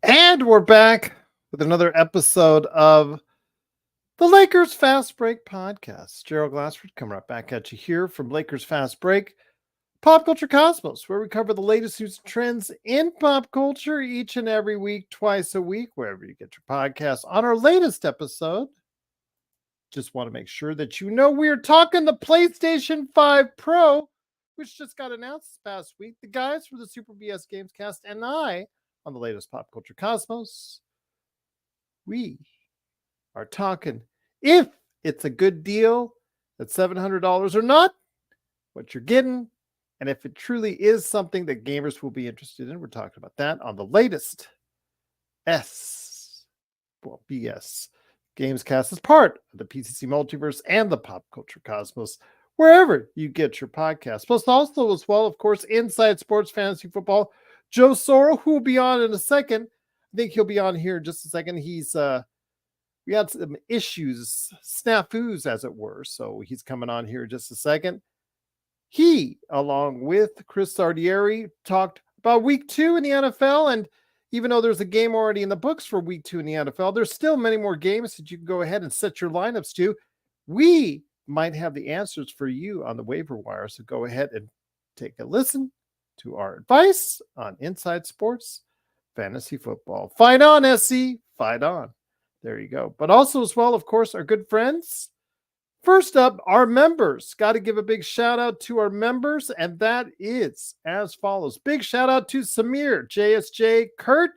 And we're back with another episode of the Lakers Fast Break podcast. Gerald Glassford coming right back at you here from Lakers Fast Break, Pop Culture Cosmos, where we cover the latest news and trends in pop culture each and every week, twice a week, wherever you get your podcasts. On our latest episode, just want to make sure that you know we're talking the PlayStation 5 Pro, which just got announced this past week. The guys from the Super BS Gamescast and I, on the latest Pop Culture Cosmos, we are talking if it's a good deal at $700 or not, what you're getting, and if it truly is something that gamers will be interested in. We're talking about that on the latest BS Gamescast as part of the PCC Multiverse and the Pop Culture Cosmos, wherever you get your podcast. Plus also as well, of course, Inside Sports Fantasy Football, Joe Soro, who will be on in a second. I think he'll be on here in just a second. He's we had some issues, snafus as it were, so he's coming on here in just a second. He, along with Chris Sardieri, talked about week 2 in the NFL, and even though there's a game already in the books for week 2 in the NFL, there's still many more games that you can go ahead and set your lineups to. We might have the answers for you on the waiver wire, so go ahead and take a listen to our advice on Inside Sports Fantasy Football. Fight on, SC. Fight on. There you go. But also as well, of course, our good friends. First up, our members. Got to give a big shout out to our members, and that is as follows. Big shout out to Samir, JSJ, Kurt,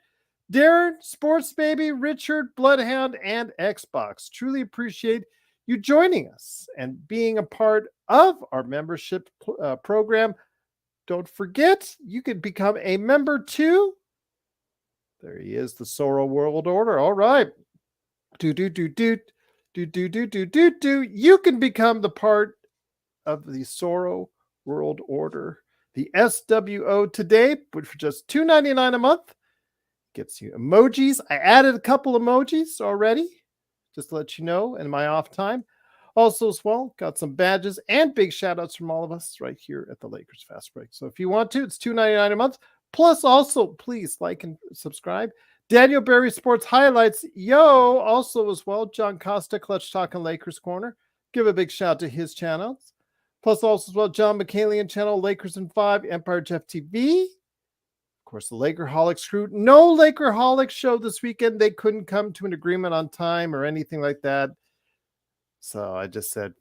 Darren, Sports Baby, Richard, Bloodhound, and Xbox. Truly appreciate you joining us and being a part of our membership program. Don't forget, you can become a member too. There he is, the Soro World Order. All right. You can become the part of the Soro World Order. The SWO today, which for just $2.99 a month, gets you emojis. I added a couple emojis already, just to let you know in my off time. Also, as well, got some badges and big shout outs from all of us right here at the Lakers Fast Break. So if you want to, it's $2.99 a month. Plus, also, please like and subscribe. Daniel Berry Sports Highlights. Yo, also as well, John Costa, Clutch Talking Lakers Corner. Give a big shout to his channels. Plus, also as well, John McCalian channel, Lakers in 5, Empire Jeff TV. Of course, the Lakerholics crew. No Lakerholics show this weekend. They couldn't come to an agreement on time or anything like that. So I just said,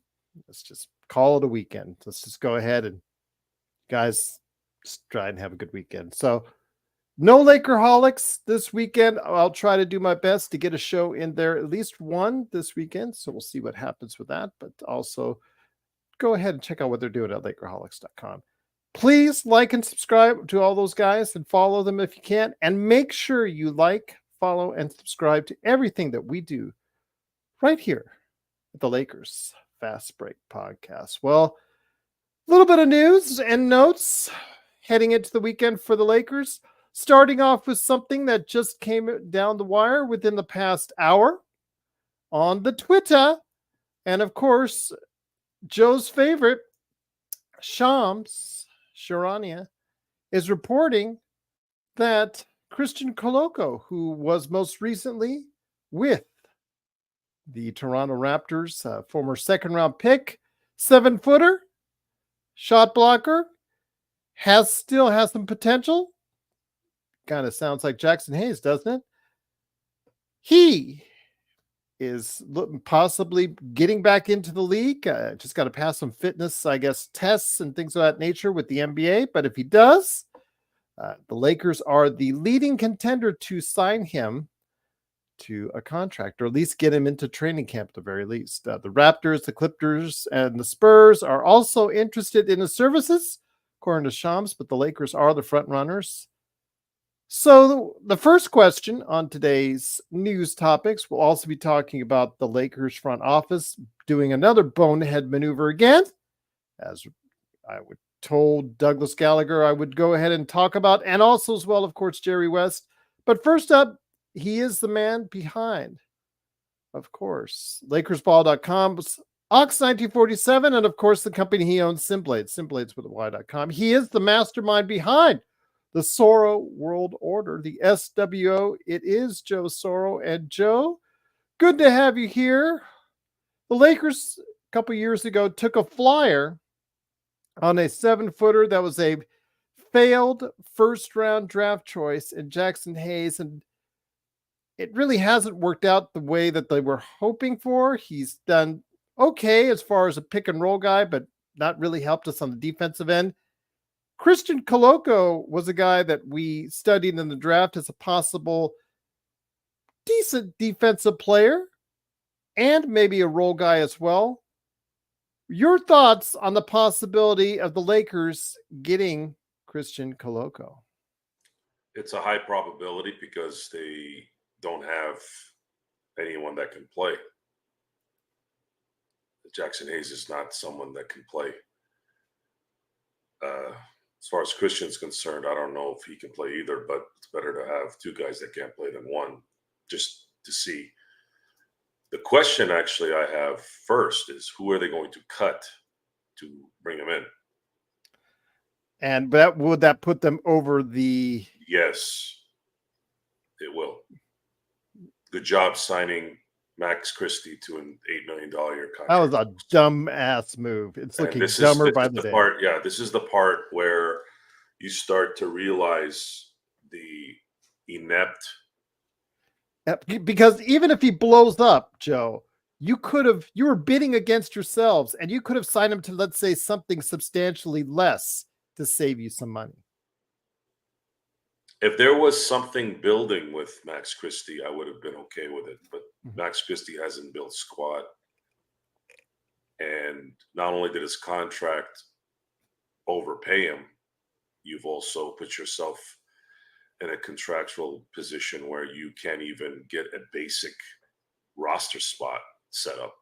let's just call it a weekend. Let's just go ahead and guys just try and have a good weekend. So no Lakerholics this weekend. I'll try to do my best to get a show in there, at least one this weekend. So we'll see what happens with that. But also go ahead and check out what they're doing at Lakerholics.com. Please like and subscribe to all those guys and follow them if you can. And make sure you like, follow, and subscribe to everything that we do right here at the Lakers Fast Break podcast. Well, a little bit of news and notes heading into the weekend for the Lakers. Starting off with something that just came down the wire within the past hour on the Twitter. And of course, Joe's favorite, Shams Charania, is reporting that Christian Koloko, who was most recently with the Toronto Raptors, former second-round pick, 7-footer, shot blocker, still has some potential. Kind of sounds like Jackson Hayes, doesn't it? He is possibly getting back into the league. Just got to pass some fitness, I guess, tests and things of that nature with the NBA. But if he does, the Lakers are the leading contender to sign him to a contract, or at least get him into training camp at the very least. The Raptors, the Clippers, and the Spurs are also interested in his services, according to Shams, but the Lakers are the front runners. So the first question on today's news topics, we'll also be talking about the Lakers front office doing another bonehead maneuver again, as I would told Douglas Gallagher I would go ahead and talk about, and also as well, of course, Jerry West. But first up, he is the man behind, of course, LakersBall.com's Ox 1947, and of course, the company he owns, Simblades with a Y.com. He is the mastermind behind the Soro World Order, the SWO. It is Joe Soro. And Joe, good to have you here. The Lakers, a couple years ago, took a flyer on a 7-footer that was a failed first-round draft choice in Jackson Hayes, and it really hasn't worked out the way that they were hoping for. He's done okay as far as a pick-and-roll guy, but not really helped us on the defensive end. Christian Koloko was a guy that we studied in the draft as a possible decent defensive player and maybe a role guy as well. Your thoughts on the possibility of the Lakers getting Christian Koloko? It's a high probability because they don't have anyone that can play. Jackson Hayes is not someone that can play. As far as Christian's concerned, I don't know if he can play either, but it's better to have two guys that can't play than one, just to see. The question actually I have first is, who are they going to cut to bring him in? And would that put them over the... Yes, it will. Good job signing Max Christie to an $8 million year contract. That was a dumb ass move. It's looking dumber by the day. This is the part where you start to realize the inept. Because even if he blows up, Joe, you were bidding against yourselves, and you could have signed him to, let's say, something substantially less to save you some money. If there was something building with Max Christie, I would have been okay with it. But Max Christie hasn't built squad. And not only did his contract overpay him, you've also put yourself in a contractual position where you can't even get a basic roster spot set up.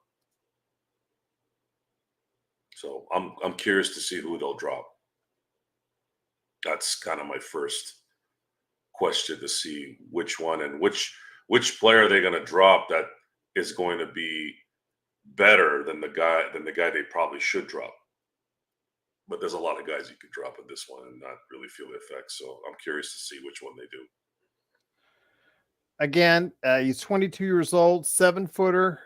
So I'm curious to see who they'll drop. That's kind of my first question, to see which one and which player they're going to drop that is going to be better than the guy they probably should drop. But there's a lot of guys you could drop in this one and not really feel the effects. So I'm curious to see which one they do. Again, he's 22 years old, 7-footer,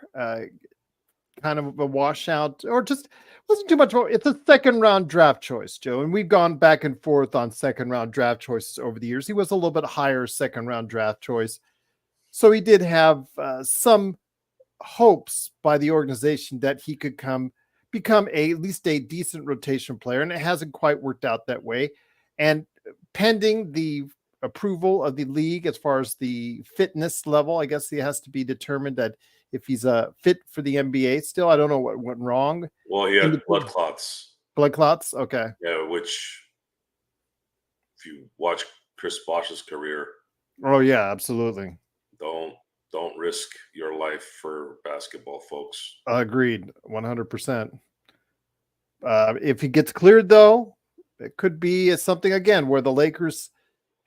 kind of a washout, or just wasn't too much. It's a second-round draft choice, Joe, and we've gone back and forth on second-round draft choices over the years. He was a little bit higher second-round draft choice, so he did have some hopes by the organization that he could become at least a decent rotation player, and it hasn't quite worked out that way. And pending the approval of the league as far as the fitness level, I guess he has to be determined that if he's fit for the NBA still. I don't know what went wrong. Well, he had blood clots. Blood clots? Okay. Yeah, which if you watch Chris Bosh's career. Oh, yeah, absolutely. Don't risk your life for basketball, folks. Agreed, 100%. If he gets cleared, though, it could be something, again, where the Lakers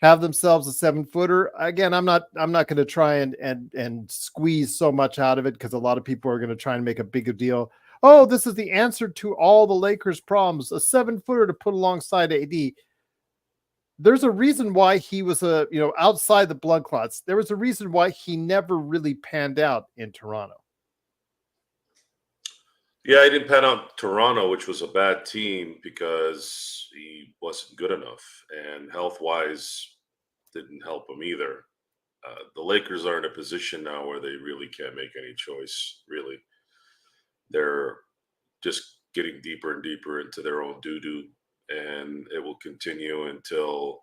have themselves a 7-footer. Again, I'm not going to try and squeeze so much out of it, because a lot of people are going to try and make a bigger deal. Oh, this is the answer to all the Lakers' problems, a 7-footer to put alongside AD. There's a reason why he was outside the blood clots. There was a reason why he never really panned out in Toronto. Yeah, he didn't pan out Toronto, which was a bad team because he wasn't good enough, and health-wise didn't help him either. The Lakers are in a position now where they really can't make any choice, really. They're just getting deeper and deeper into their own doo-doo, and it will continue until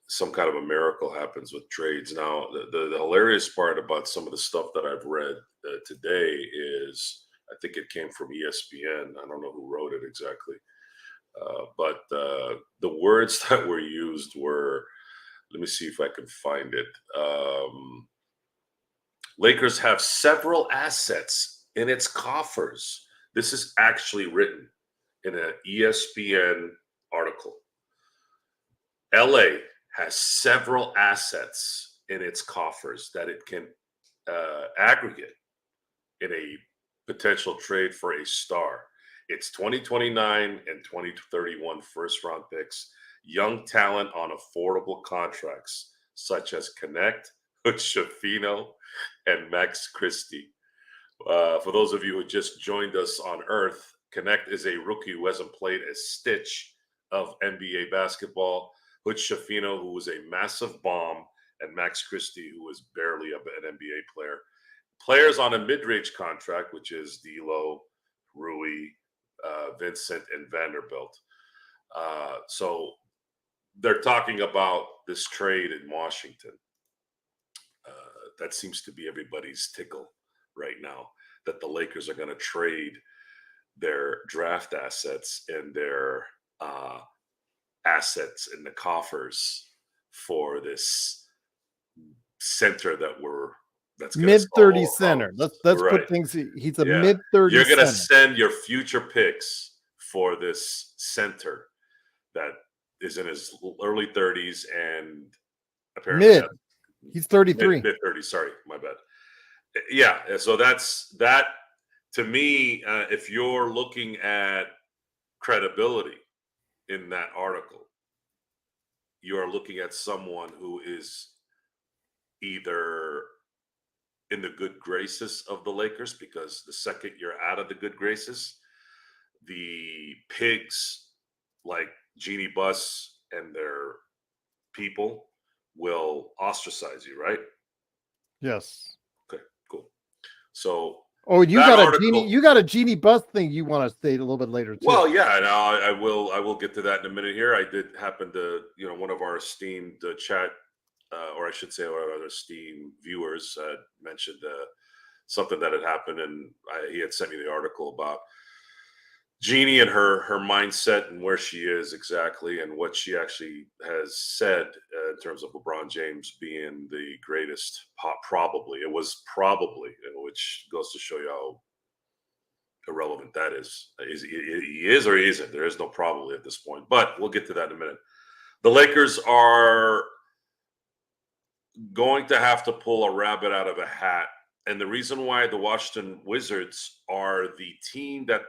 some kind of a miracle happens with trades. Now, the hilarious part about some of the stuff that I've read today is, I think it came from ESPN. I don't know who wrote it exactly. But the words that were used were, let me see if I can find it. Lakers have several assets in its coffers. This is actually written in an ESPN article. LA has several assets in its coffers that it can aggregate in a potential trade for a star. It's 2029 and 2031 first round picks, young talent on affordable contracts, such as Connect, Shafino, and Max Christie. For those of you who just joined us on Earth, Connect is a rookie who hasn't played a stitch of NBA basketball. Hutch Shafino, who was a massive bomb, and Max Christie, who was barely an NBA player. Players on a mid-range contract, which is D'Lo, Rui, Vincent, and Vanderbilt. So they're talking about this trade in Washington. That seems to be everybody's tickle right now, that the Lakers are going to trade their draft assets and their assets in the coffers for this center that's mid-30 center. Let's right. put things. He's a mid-30. You're going to send your future picks for this center that is in his early 30s and apparently he's 33. Mid 30s. Sorry, my bad. Yeah, so that's that. To me, if you're looking at credibility in that article, you are looking at someone who is either in the good graces of the Lakers, because the second you're out of the good graces, the pigs like Jeannie Buss and their people will ostracize you, right? Yes. Okay, cool. So you got a Jeannie Buss thing you want to say a little bit later too. Well, yeah, and I will get to that in a minute here. I did happen to, one of our esteemed chat, or I should say our other esteemed viewers mentioned something that had happened, and he had sent me the article about Jeannie and her mindset and where she is exactly, and what she actually has said in terms of LeBron James being the greatest. Probably it was probably, which goes to show you how irrelevant that is. He is or he isn't. There is no probably at this point, but we'll get to that in a minute. The Lakers are going to have to pull a rabbit out of a hat, and the reason why the Washington Wizards are the team that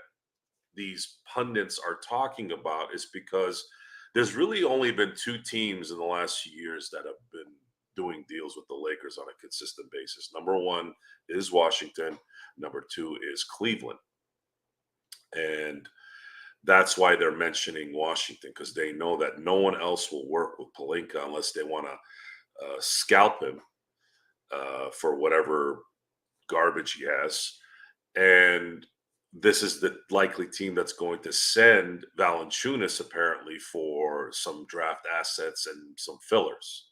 these pundits are talking about is because there's really only been two teams in the last few years that have been doing deals with the Lakers on a consistent basis. Number one is Washington. Number two is Cleveland. And that's why they're mentioning Washington, because they know that no one else will work with Pinka unless they want to scalp him for whatever garbage he has. And this is the likely team that's going to send Valanciunas apparently for some draft assets and some fillers,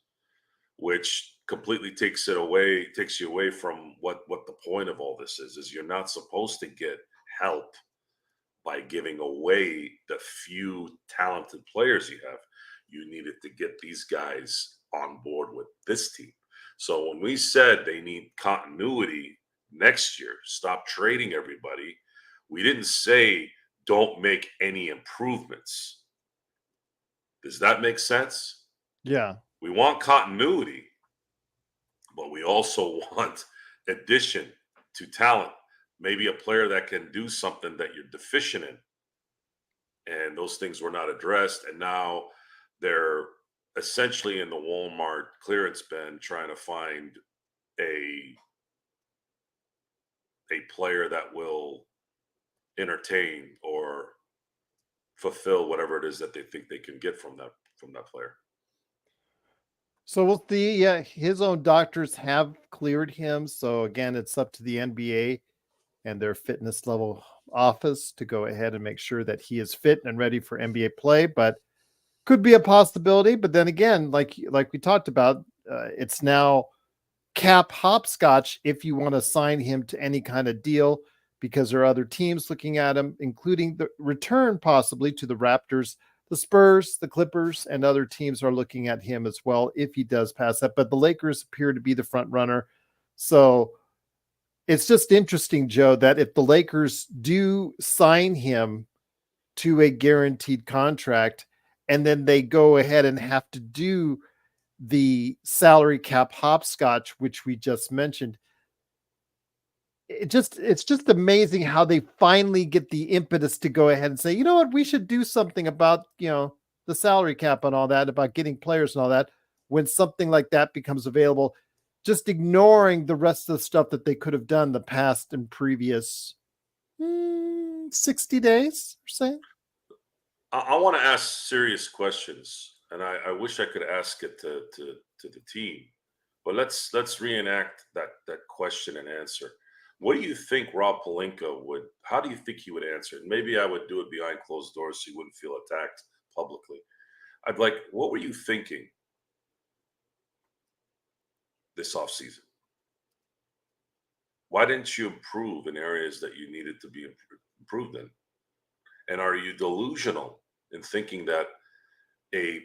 which completely takes you away from what the point of all this is you're not supposed to get help by giving away the few talented players you have. You needed to get these guys on board with this team. So when we said they need continuity next year, stop trading everybody, we didn't say don't make any improvements. Does that make sense? Yeah. We want continuity, but we also want addition to talent. Maybe a player that can do something that you're deficient in. And those things were not addressed. And now they're essentially in the Walmart clearance bin trying to find a player that will entertain or fulfill whatever it is that they think they can get from that player. So we'll see. Yeah, his own doctors have cleared him. So again, it's up to the NBA and their fitness level office to go ahead and make sure that he is fit and ready for NBA play. But could be a possibility. But then again, like we talked about, it's now cap hopscotch if you want to sign him to any kind of deal, because there are other teams looking at him, including the return possibly to the Raptors, the Spurs, the Clippers, and other teams are looking at him as well if he does pass that. But the Lakers appear to be the front runner. So it's just interesting, Joe, that if the Lakers do sign him to a guaranteed contract, and then they go ahead and have to do the salary cap hopscotch, which we just mentioned. It's just amazing how they finally get the impetus to go ahead and say, you know what, we should do something about, the salary cap and all that, about getting players and all that, when something like that becomes available, just ignoring the rest of the stuff that they could have done the past and previous 60 days or so. I want to ask serious questions, and I wish I could ask it to the team, but let's reenact that question and answer. What do you think Rob Pelinka would? How do you think he would answer it? Maybe I would do it behind closed doors so he wouldn't feel attacked publicly. I'd like, what were you thinking this offseason? Why didn't you improve in areas that you needed to be improved in? And are you delusional in thinking that a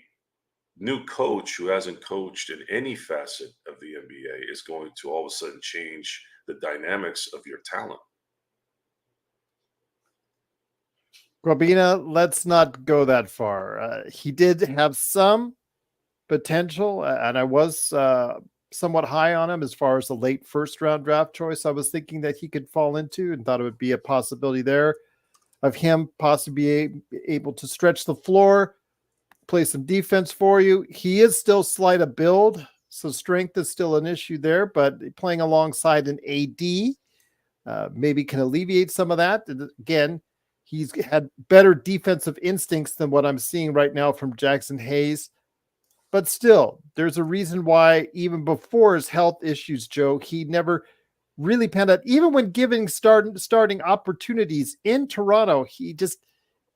new coach who hasn't coached in any facet of the NBA is going to all of a sudden change the dynamics of your talent? Robina, let's not go that far. He did have some potential, and I was somewhat high on him as far as the late first round draft choice. I was thinking that he could fall into, and thought it would be a possibility there of him possibly able to stretch the floor, play some defense for you. He is still slight of build, so strength is still an issue there, but playing alongside an AD maybe can alleviate some of that. And again, he's had better defensive instincts than what I'm seeing right now from Jackson Hayes. But still, there's a reason why even before his health issues, Joe, he never really panned out. Even when given starting opportunities in Toronto, he just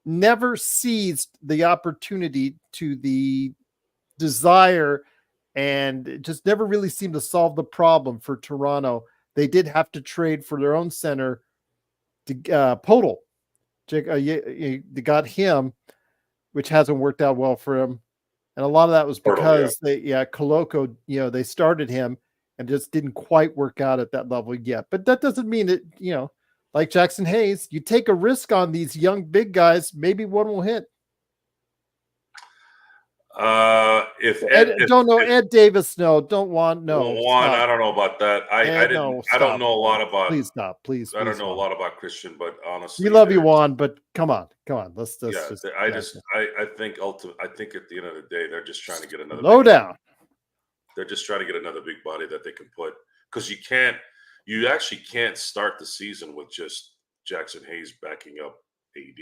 never seized the opportunity to the desire, and just never really seemed to solve the problem for Toronto. They did have to trade for their own center to Podol. They got him, which hasn't worked out well for him. And a lot of that was because Koloko, they started him and just didn't quite work out at that level yet. But that doesn't mean that, like Jackson Hayes, you take a risk on these young big guys, maybe one will hit. Ed Davis, no, don't want, no. Juan, I don't know about that. I don't know a lot about. Please stop, please. I don't know a lot about Christian, but honestly, we love you, Juan. But come on. Let's just. I think I think at the end of the day, they're just trying to get another. Slow down. They're just trying to get another big body that they can put, because you actually can't start the season with just Jackson Hayes backing up AD.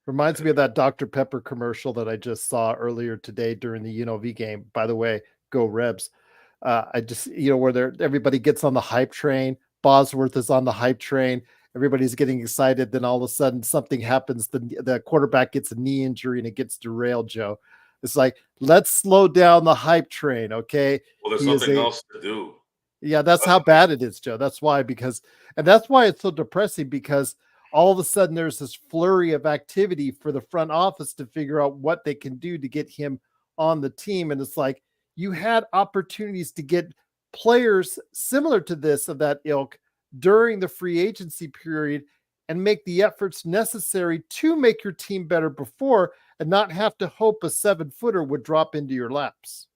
Reminds me of that Dr. Pepper commercial that I just saw earlier today during the UNLV game. By the way, go Rebs. I just, where everybody gets on the hype train. Bosworth is on the hype train. Everybody's getting excited. Then all of a sudden something happens. The quarterback gets a knee injury and it gets derailed, Joe. It's like, let's slow down the hype train, okay? Well, there's nothing else to do. Yeah, that's how bad it is, Joe. That's why, and that's why it's so depressing, because all of a sudden there's this flurry of activity for the front office to figure out what they can do to get him on the team. And it's like, you had opportunities to get players similar to this, of that ilk, during the free agency period, and make the efforts necessary to make your team better before, and not have to hope a 7-footer would drop into your laps.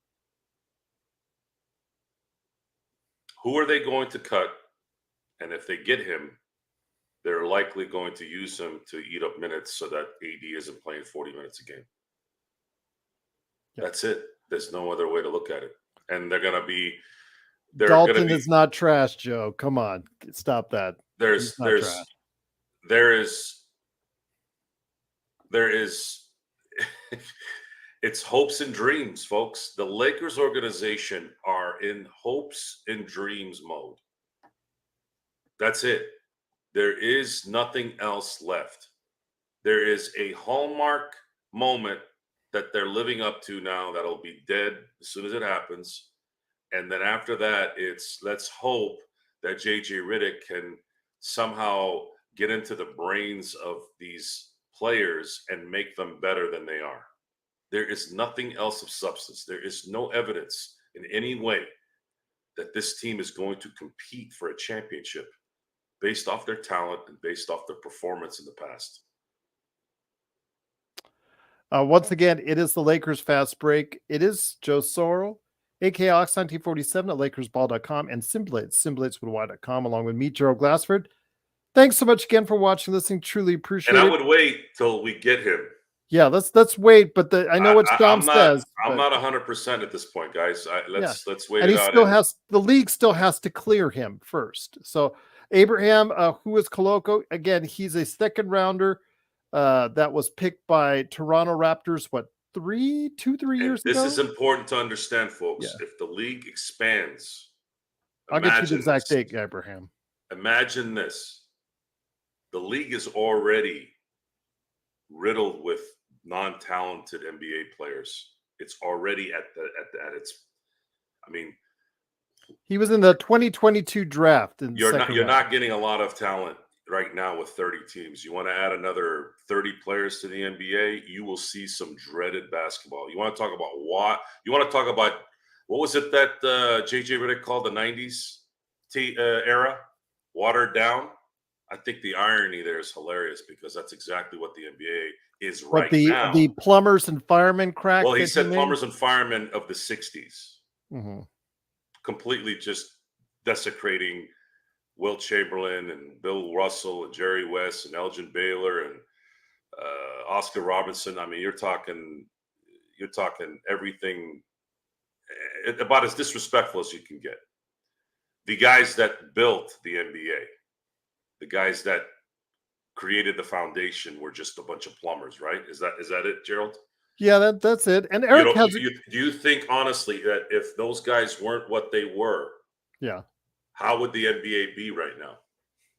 Who are they going to cut? And if they get him, they're likely going to use him to eat up minutes so that AD isn't playing 40 minutes a game. Yep. That's it. There's no other way to look at it. And they're going to be... Dalton is not trash, Joe. Come on. Stop that. There is it's hopes and dreams, folks. The Lakers organization are in hopes and dreams mode. That's it. There is nothing else left. There is a hallmark moment that they're living up to now that'll be dead as soon as it happens. And then after that, it's let's hope that JJ Redick can somehow get into the brains of these players and make them better than they are. There is nothing else of substance. There is no evidence in any way that this team is going to compete for a championship based off their talent and based off their performance in the past. Once again, it is the Lakers Fast Break. It is Joe Sorrell, aka Ox1947 at LakersBall.com and Simblades with y.com, along with me, Gerald Glassford. Thanks so much again for watching, listening. Truly appreciate it. And I would wait till we get him. Yeah, let's wait. But I know what Dom says. I'm not 100% at this point, guys. Let's wait and it he out. Still has the league still has to clear him first. So Abraham, who is Koloko, again, he's a second rounder that was picked by Toronto Raptors. What, 3 years ago? This is important to understand, folks. Yeah. If the league expands, I'll get you the exact date, Abraham. Imagine this: the league is already riddled with non-talented NBA players. It's already at its. I mean, he was in the 2022 draft. You're not getting a lot of talent right now with 30 teams. You want to add another 30 players to the NBA, you will see some dreaded basketball. You want to talk about what? You want to talk about what was it that JJ Redick called the 90s era? Watered down. I think the irony there is hilarious because that's exactly what the NBA is right now. The plumbers and firemen crack. Well, he said plumbers and firemen of the 60s. Mm-hmm. Completely just desecrating Wilt Chamberlain and Bill Russell and Jerry West and Elgin Baylor and Oscar Robertson. I mean, you're talking everything about as disrespectful as you can get. The guys that built the NBA, the guys that created the foundation were just a bunch of plumbers, right? Is that it, Gerald? Yeah, that's it. And Eric do you think honestly that if those guys weren't what they were, yeah, how would the NBA be right now?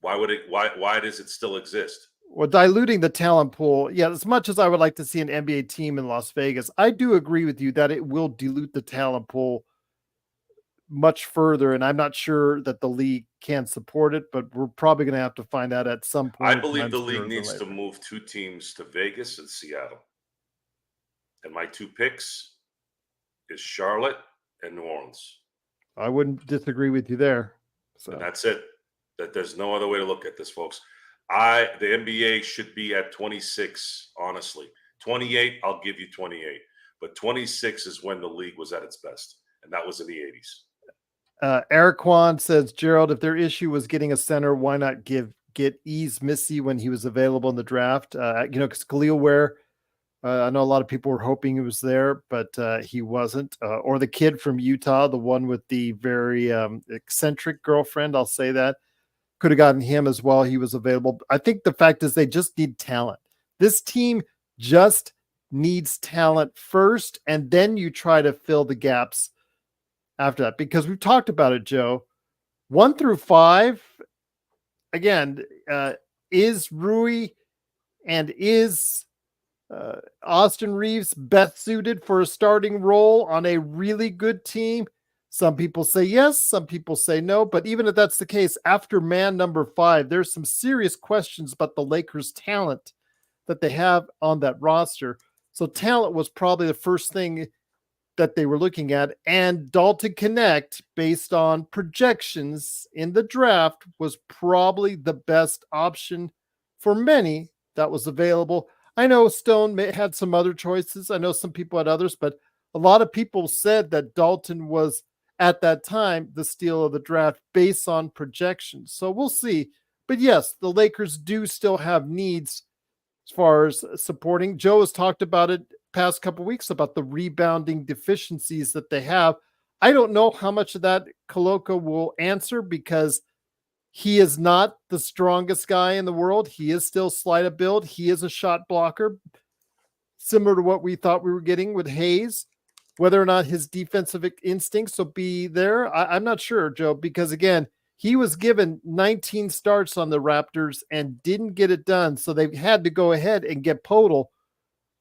Why does it still exist? Well, diluting the talent pool. Yeah, as much as I would like to see an NBA team in Las Vegas, I do agree with you that it will dilute the talent pool much further, and I'm not sure that the league can support it, but we're probably going to have to find out at some point. I believe the league needs to move 2 teams to Vegas and Seattle. And my 2 picks is Charlotte and New Orleans. I wouldn't disagree with you there. So and that's it. That there's no other way to look at this, folks. The NBA should be at 26, honestly. 28, I'll give you 28. But 26 is when the league was at its best. And that was in the 80s. Eric Kwan says, Gerald, if their issue was getting a center, why not get Ease Missy when he was available in the draft? Because Khalil Ware, I know a lot of people were hoping he was there, but he wasn't. Or the kid from Utah, the one with the very eccentric girlfriend, I'll say that. Could have gotten him as well. He was available. I think the fact is they just need talent. This team just needs talent first, and then you try to fill the gaps after that. Because we've talked about it, Joe. 1 through 5, again, is Rui and is Austin Reeves best suited for a starting role on a really good team? Some people say yes, some people say no, but even if that's the case, after man number 5, there's some serious questions about the Lakers' talent that they have on that roster. So talent was probably the first thing that they were looking at, and Dalton Connect, based on projections in the draft, was probably the best option for many that was available. I know Stone had some other choices. I know some people had others, but a lot of people said that Dalton was, at that time, the steal of the draft based on projections. So we'll see. But yes, the Lakers do still have needs as far as supporting. Joe has talked about it past couple weeks about the rebounding deficiencies that they have. I don't know how much of that Koloko will answer because he is not the strongest guy in the world. He is still slight of build. He is a shot blocker, similar to what we thought we were getting with Hayes. Whether or not his defensive instincts will be there, I'm not sure, Joe, because again, he was given 19 starts on the Raptors and didn't get it done. So they've had to go ahead and get Podol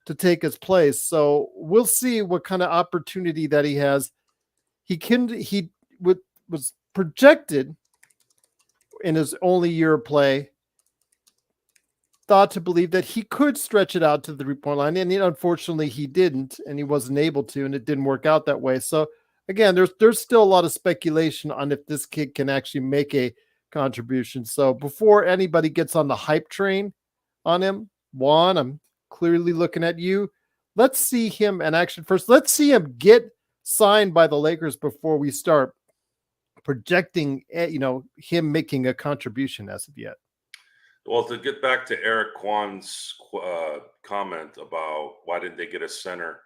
to take his place. So we'll see what kind of opportunity that he has. He was projected in his only year of play, thought to believe that he could stretch it out to the 3-point line. And unfortunately he didn't, and he wasn't able to, and it didn't work out that way. So again, there's still a lot of speculation on if this kid can actually make a contribution. So before anybody gets on the hype train on him, Juan, I'm clearly looking at you. let's see him in action first. Let's see him get signed by the Lakers before we start projecting, him making a contribution as of yet. Well, to get back to Eric Kwan's comment about why didn't they get a center,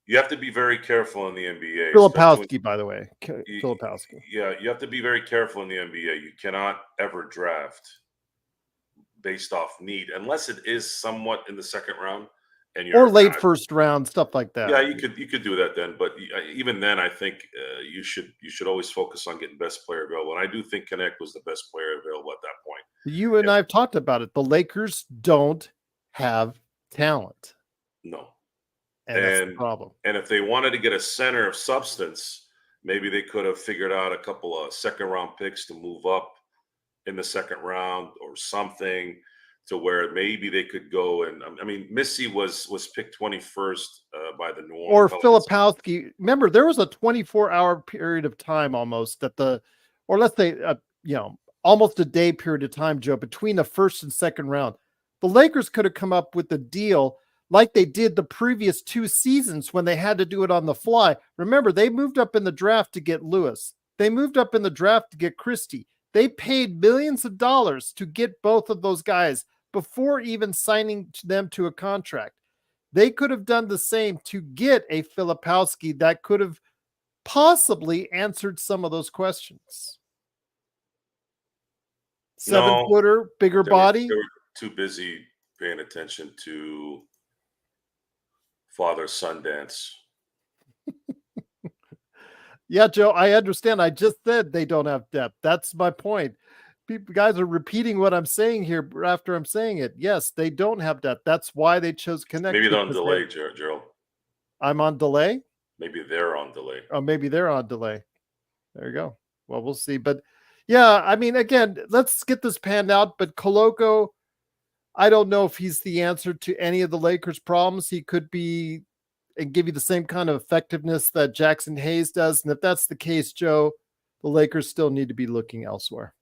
you have to be very careful in the NBA. Filipowski, by the way. You, Filipowski. Yeah, you have to be very careful in the NBA. You cannot ever draft based off need unless it is somewhat in the second round or late first round, stuff like that. Yeah, you could do that then, but even then, I think you should always focus on getting best player available. And I do think Connect was the best player available at that point. You and I've talked about it. The Lakers don't have talent. No, and that's the problem. And if they wanted to get a center of substance, maybe they could have figured out a couple of second round picks to move up in the second round or something, to where maybe they could go. And I mean, Missy was picked 21st by the New Orleans. Or Filipowski. Remember, there was a 24-hour period of time almost let's say, almost a day period of time, Joe, between the first and second round. The Lakers could have come up with a deal like they did the previous 2 seasons when they had to do it on the fly. Remember, they moved up in the draft to get Lewis. They moved up in the draft to get Christie. They paid millions of dollars to get both of those guys before even signing them to a contract. They could have done the same to get a Filipowski that could have possibly answered some of those questions. 7-footer, bigger body. They were too busy paying attention to father-son dance. Yeah, Joe, I understand. I just said they don't have depth. That's my point. Guys are repeating what I'm saying here after I'm saying it. Yes, they don't have depth. That's why they chose Connect. Maybe they're on delay, Gerald. I'm on delay? Maybe they're on delay. Oh, maybe they're on delay. There you go. Well, we'll see. But yeah, I mean, again, let's get this panned out. But Koloko, I don't know if he's the answer to any of the Lakers' problems. He could be and give you the same kind of effectiveness that Jackson Hayes does. And if that's the case, Joe, the Lakers still need to be looking elsewhere.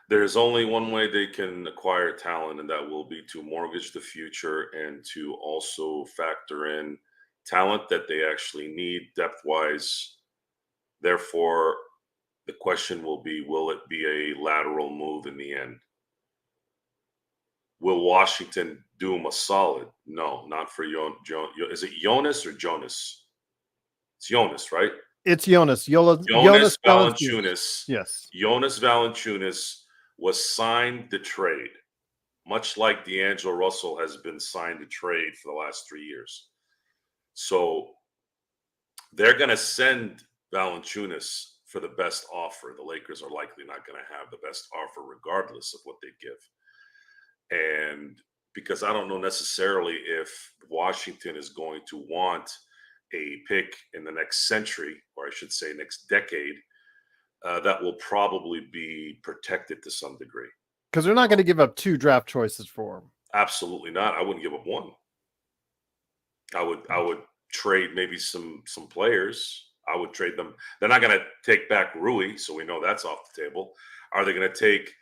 There's only one way they can acquire talent, and that will be to mortgage the future and to also factor in talent that they actually need depth-wise. Therefore, the question will be, will it be a lateral move in the end? Will Washington do him a solid? No, not for Is it Jonas or Jonas? It's Jonas, right? It's Jonas. Jonas Valanciunas. Yes. Jonas Valanciunas was signed to trade, much like D'Angelo Russell has been signed to trade for the last 3 years. So they're going to send Valanciunas for the best offer. The Lakers are likely not going to have the best offer regardless of what they give. And because I don't know necessarily if Washington is going to want a pick in the next century, or I should say next decade, that will probably be protected to some degree. Because they're not going to give up 2 draft choices for him. Absolutely not. I wouldn't give up 1. I would trade maybe some players. I would trade them. They're not going to take back Rui, so we know that's off the table. Are they going to take?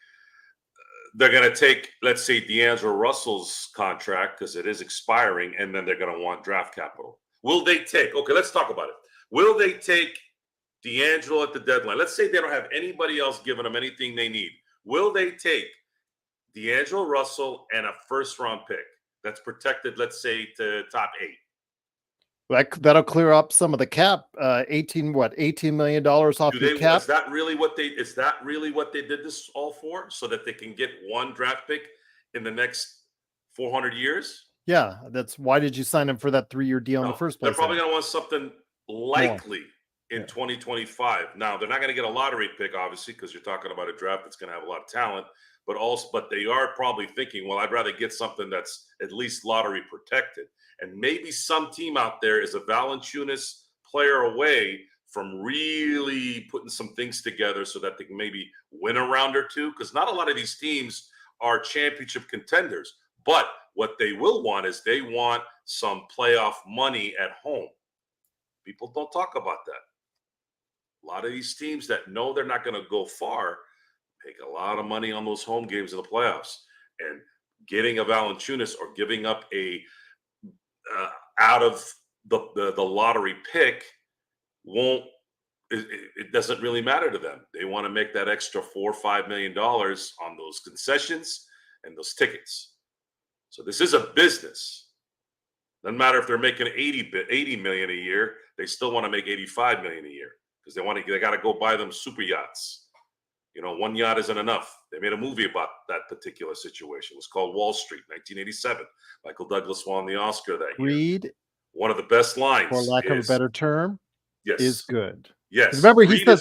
They're going to take, let's say, D'Angelo Russell's contract because it is expiring, and then they're going to want draft capital. Will they take? Okay, let's talk about it. Will they take D'Angelo at the deadline? Let's say they don't have anybody else giving them anything they need. Will they take D'Angelo Russell and a first-round pick that's protected, let's say, to top 8? That'll clear up some of the cap. $18 million off the cap. Is that really what they did this all for? So that they can get 1 draft pick in the next 400 years? Yeah, that's why did you sign him for that 3-year deal in the first place? They're probably going to want something likely in 2025. Now, they're not going to get a lottery pick, obviously, because you're talking about a draft that's going to have a lot of talent. But they are probably thinking, well, I'd rather get something that's at least lottery protected. And maybe some team out there is a Valanciunas player away from really putting some things together so that they can maybe win a round or 2. Because not a lot of these teams are championship contenders. But what they will want is they want some playoff money at home. People don't talk about that. A lot of these teams that know they're not going to go far make a lot of money on those home games in the playoffs. And getting a Valanciunas or giving up a out of the lottery pick won't. It doesn't really matter to them. They want to make that extra $4 or $5 million on those concessions and those tickets. So this is a business. Doesn't matter if they're making 80 million a year, they still want to make 85 million a year because they got to go buy them super yachts. You know, one yacht isn't enough. They made a movie about that particular situation. It was called Wall Street, 1987. Michael Douglas won the Oscar that year. Greed, One of the best lines, for lack of a better term, is good. Yes. Remember, he said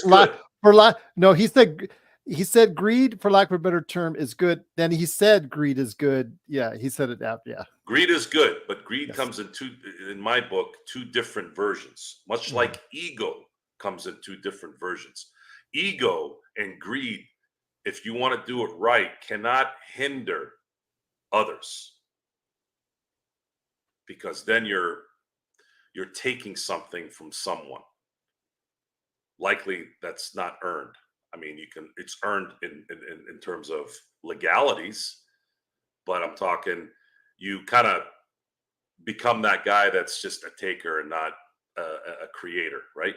he said greed, for lack of a better term, is good. Then he said greed is good. Yeah, he said it out. Yeah. Greed is good, but greed comes in my book, two different versions. Much like ego comes in two different versions. Ego and greed, if you want to do it right, cannot hinder others. Because then you're taking something from someone. Likely that's not earned. I mean, it's earned in terms of legalities, but I'm talking you kind of become that guy that's just a taker and not a creator, right?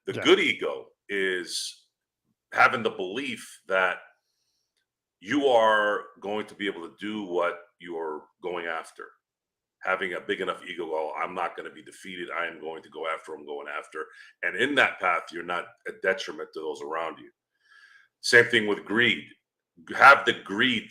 The good ego is having the belief that you are going to be able to do what you're going after. Having a big enough ego, well, I'm not going to be defeated. I am going to go after. I'm going after. And in that path, you're not a detriment to those around you. Same thing with greed. Have the greed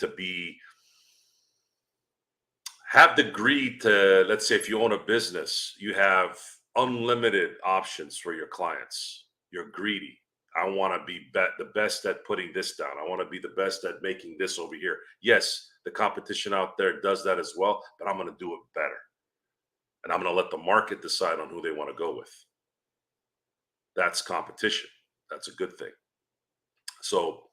to, let's say if you own a business, you have unlimited options for your clients. You're greedy. I want to be the best at putting this down. I want to be the best at making this over here. Yes, the competition out there does that as well, but I'm going to do it better. And I'm going to let the market decide on who they want to go with. That's competition. That's a good thing. So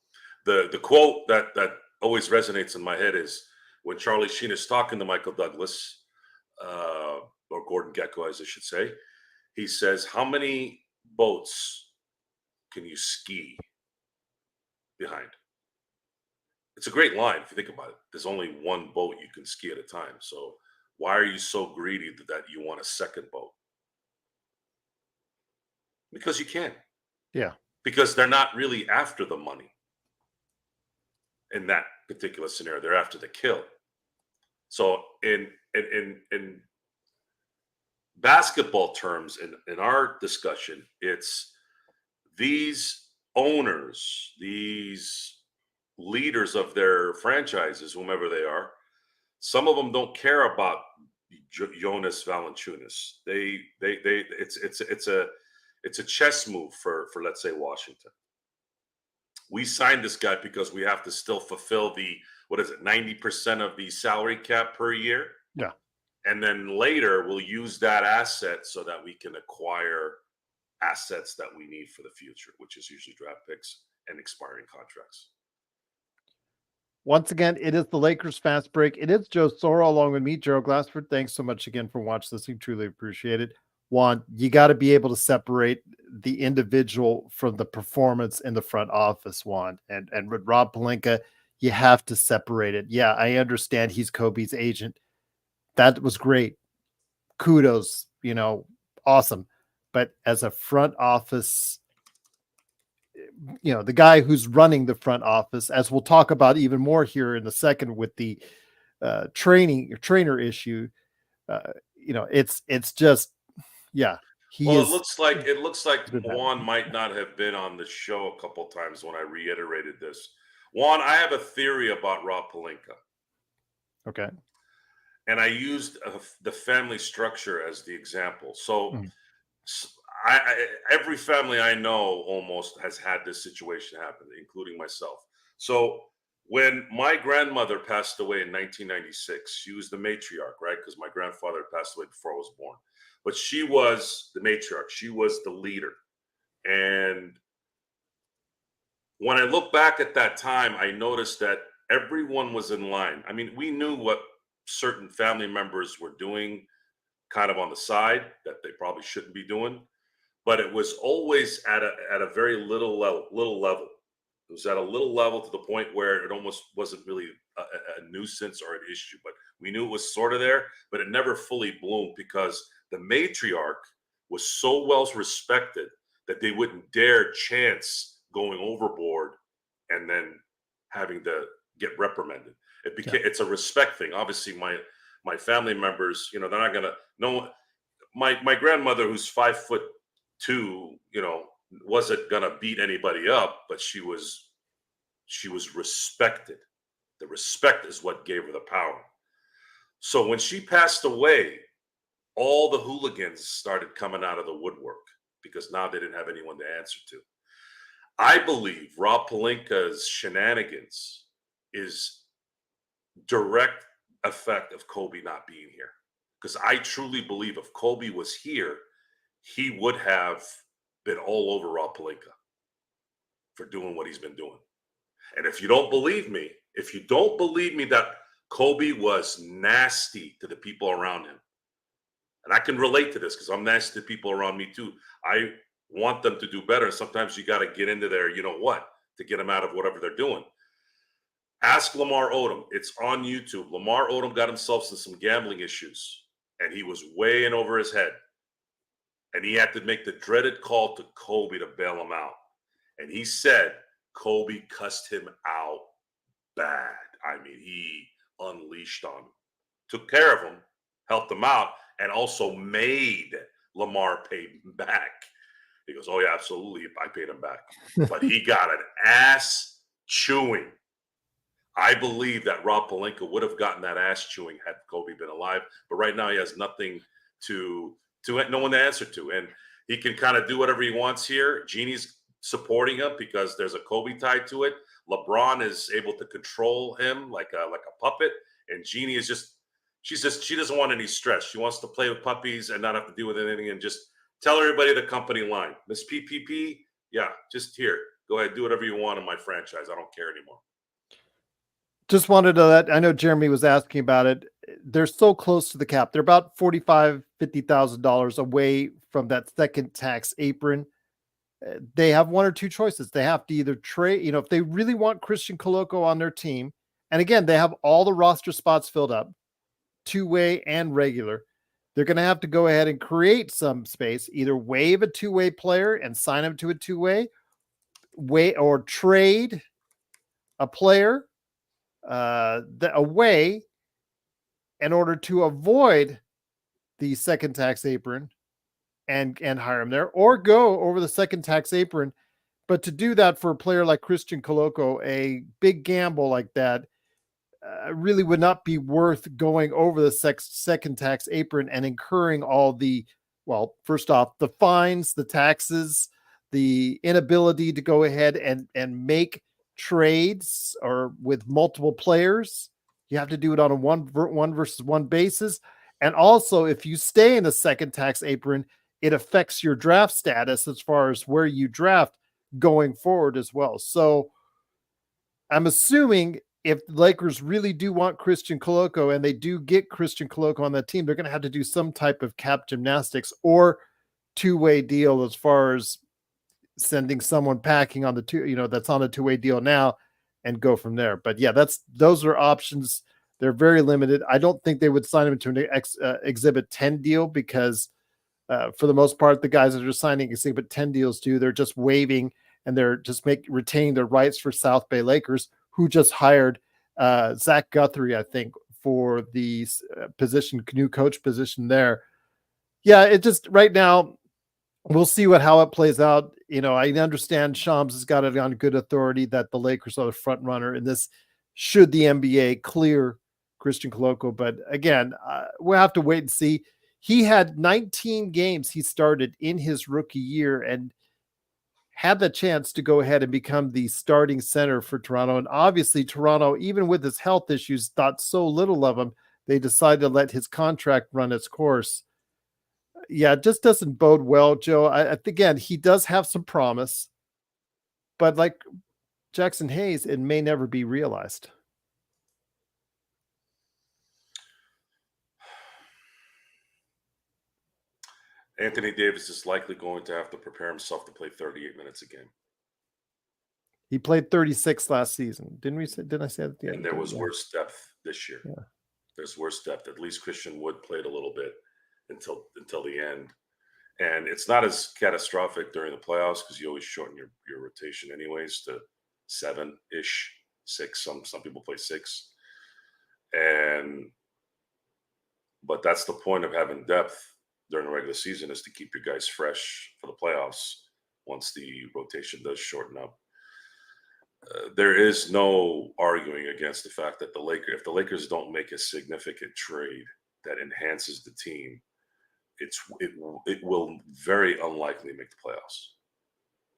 the quote that always resonates in my head is when Charlie Sheen is talking to Michael Douglas, or Gordon Gekko, as I should say, he says, how many boats can you ski behind? It's a great line if you think about it. There's only one boat you can ski at a time. So why are you so greedy that you want a second boat? Because you can. Yeah. Because they're not really after the money. In that particular scenario, they're after the kill. So in basketball terms, in our discussion, it's these owners, these leaders of their franchises, whomever they are, some of them don't care about Jonas Valanciunas. It's a chess move for let's say Washington. We signed this guy because we have to still fulfill 90% of the salary cap per year. Yeah. And then later we'll use that asset so that we can acquire assets that we need for the future, which is usually draft picks and expiring contracts. Once again, it is the Lakers Fast Break. It is Joe Soro along with me, Gerald Glassford. Thanks so much again for watching this. We truly appreciate it. Juan, you got to be able to separate the individual from the performance in the front office, Juan. And with Rob Pelinka, you have to separate it. Yeah, I understand he's Kobe's agent. That was great. Kudos, awesome. But as a front office, the guy who's running the front office, as we'll talk about even more here in a second with the trainer issue, it's just, yeah. It looks like Juan might not have been on the show a couple times when I reiterated this. Juan, I have a theory about Rob Pelinka. Okay. And I used the family structure as the example. So every family I know almost has had this situation happen, including myself. So when my grandmother passed away in 1996, she was the matriarch, right? Because my grandfather passed away before I was born. But she was the matriarch. She was the leader. And when I look back at that time, I noticed that everyone was in line. I mean, we knew what certain family members were doing kind of on the side that they probably shouldn't be doing. But it was always at a very little level. It was at a little level to the point where it almost wasn't really a nuisance or an issue, but we knew it was sort of there, but it never fully bloomed because the matriarch was so well respected that they wouldn't dare chance going overboard and then having to get reprimanded. It Yeah. became it's a respect thing. Obviously, my family members, they're not gonna no my grandmother who's 5'2", wasn't gonna beat anybody up, but she was respected. The respect is what gave her the power. So when she passed away, all the hooligans started coming out of the woodwork because now they didn't have anyone to answer to. I believe Rob Pelinka's shenanigans is direct effect of Kobe not being here. Because I truly believe if Kobe was here, he would have been all over Rob Pelinka for doing what he's been doing. And if you don't believe me, that Kobe was nasty to the people around him, and I can relate to this because I'm nasty to people around me too. I want them to do better. Sometimes you got to get into their, to get them out of whatever they're doing. Ask Lamar Odom. It's on YouTube. Lamar Odom got himself in some gambling issues, and he was way in over his head. And he had to make the dreaded call to Kobe to bail him out. And he said Kobe cussed him out bad. I mean, he unleashed on him, took care of him, helped him out, and also made Lamar pay him back. He goes, oh, yeah, absolutely. I paid him back. But he got an ass chewing. I believe that Rob Pelinka would have gotten that ass chewing had Kobe been alive. But right now he has nothing no one to answer to. And he can kind of do whatever he wants here. Jeannie's supporting him because there's a Kobe tied to it. LeBron is able to control him like a puppet. And Jeannie is she doesn't want any stress. She wants to play with puppies and not have to deal with anything and just tell everybody the company line. Miss PPP, yeah, just here. Go ahead, do whatever you want in my franchise. I don't care anymore. Just wanted to let, I know Jeremy was asking about it. They're so close to the cap. They're about $50,000 away from that second tax apron. They have one or two choices. They have to either trade, if they really want Christian Koloko on their team, and again, they have all the roster spots filled up, two-way and regular. They're going to have to go ahead and create some space, either waive a two-way player and sign him to a two-way, or trade a player away in order to avoid the second tax apron and hire him there, or go over the second tax apron. But to do that for a player like Christian Koloko, a big gamble like that, really would not be worth going over the second tax apron and incurring all the, well, first off, the fines, the taxes, the inability to go ahead and make trades or with multiple players. You have to do it on a one versus one basis. And also, if you stay in the second tax apron, it affects your draft status as far as where you draft going forward as well. So I'm assuming if the Lakers really do want Christian Koloko and they do get Christian Koloko on that team, they're going to have to do some type of cap gymnastics or two-way deal as far as sending someone packing on the that's on a two-way deal now and go from there. But yeah, those are options. They're very limited. I don't think they would sign him to an Exhibit 10 deal because for the most part, the guys that are signing Exhibit 10 deals they're just waiving and they're just retaining their rights for South Bay Lakers, who just hired Zach Guthrie, I think, for the new coach position there. Yeah, it just right now, we'll see how it plays out. I understand Shams has got it on good authority that the Lakers are the front runner in this, should the NBA clear Christian Koloko. But again, we'll have to wait and see. He had 19 games he started in his rookie year and had the chance to go ahead and become the starting center for Toronto. And obviously Toronto, even with his health issues, thought so little of him, they decided to let his contract run its course. Yeah, it just doesn't bode well, Joe. Again, he does have some promise, but like Jackson Hayes, it may never be realized. Anthony Davis is likely going to have to prepare himself to play 38 minutes a game. He played 36 last season. Didn't I say that at the end? And there was worse depth this year. Yeah. There's worse depth. At least Christian Wood played a little bit until the end. And it's not as catastrophic during the playoffs because you always shorten your rotation anyways to 7-ish, 6. Some people play 6. But that's the point of having depth during the regular season, is to keep your guys fresh for the playoffs once the rotation does shorten up. There is no arguing against the fact that if the Lakers don't make a significant trade that enhances the team, it will very unlikely make the playoffs.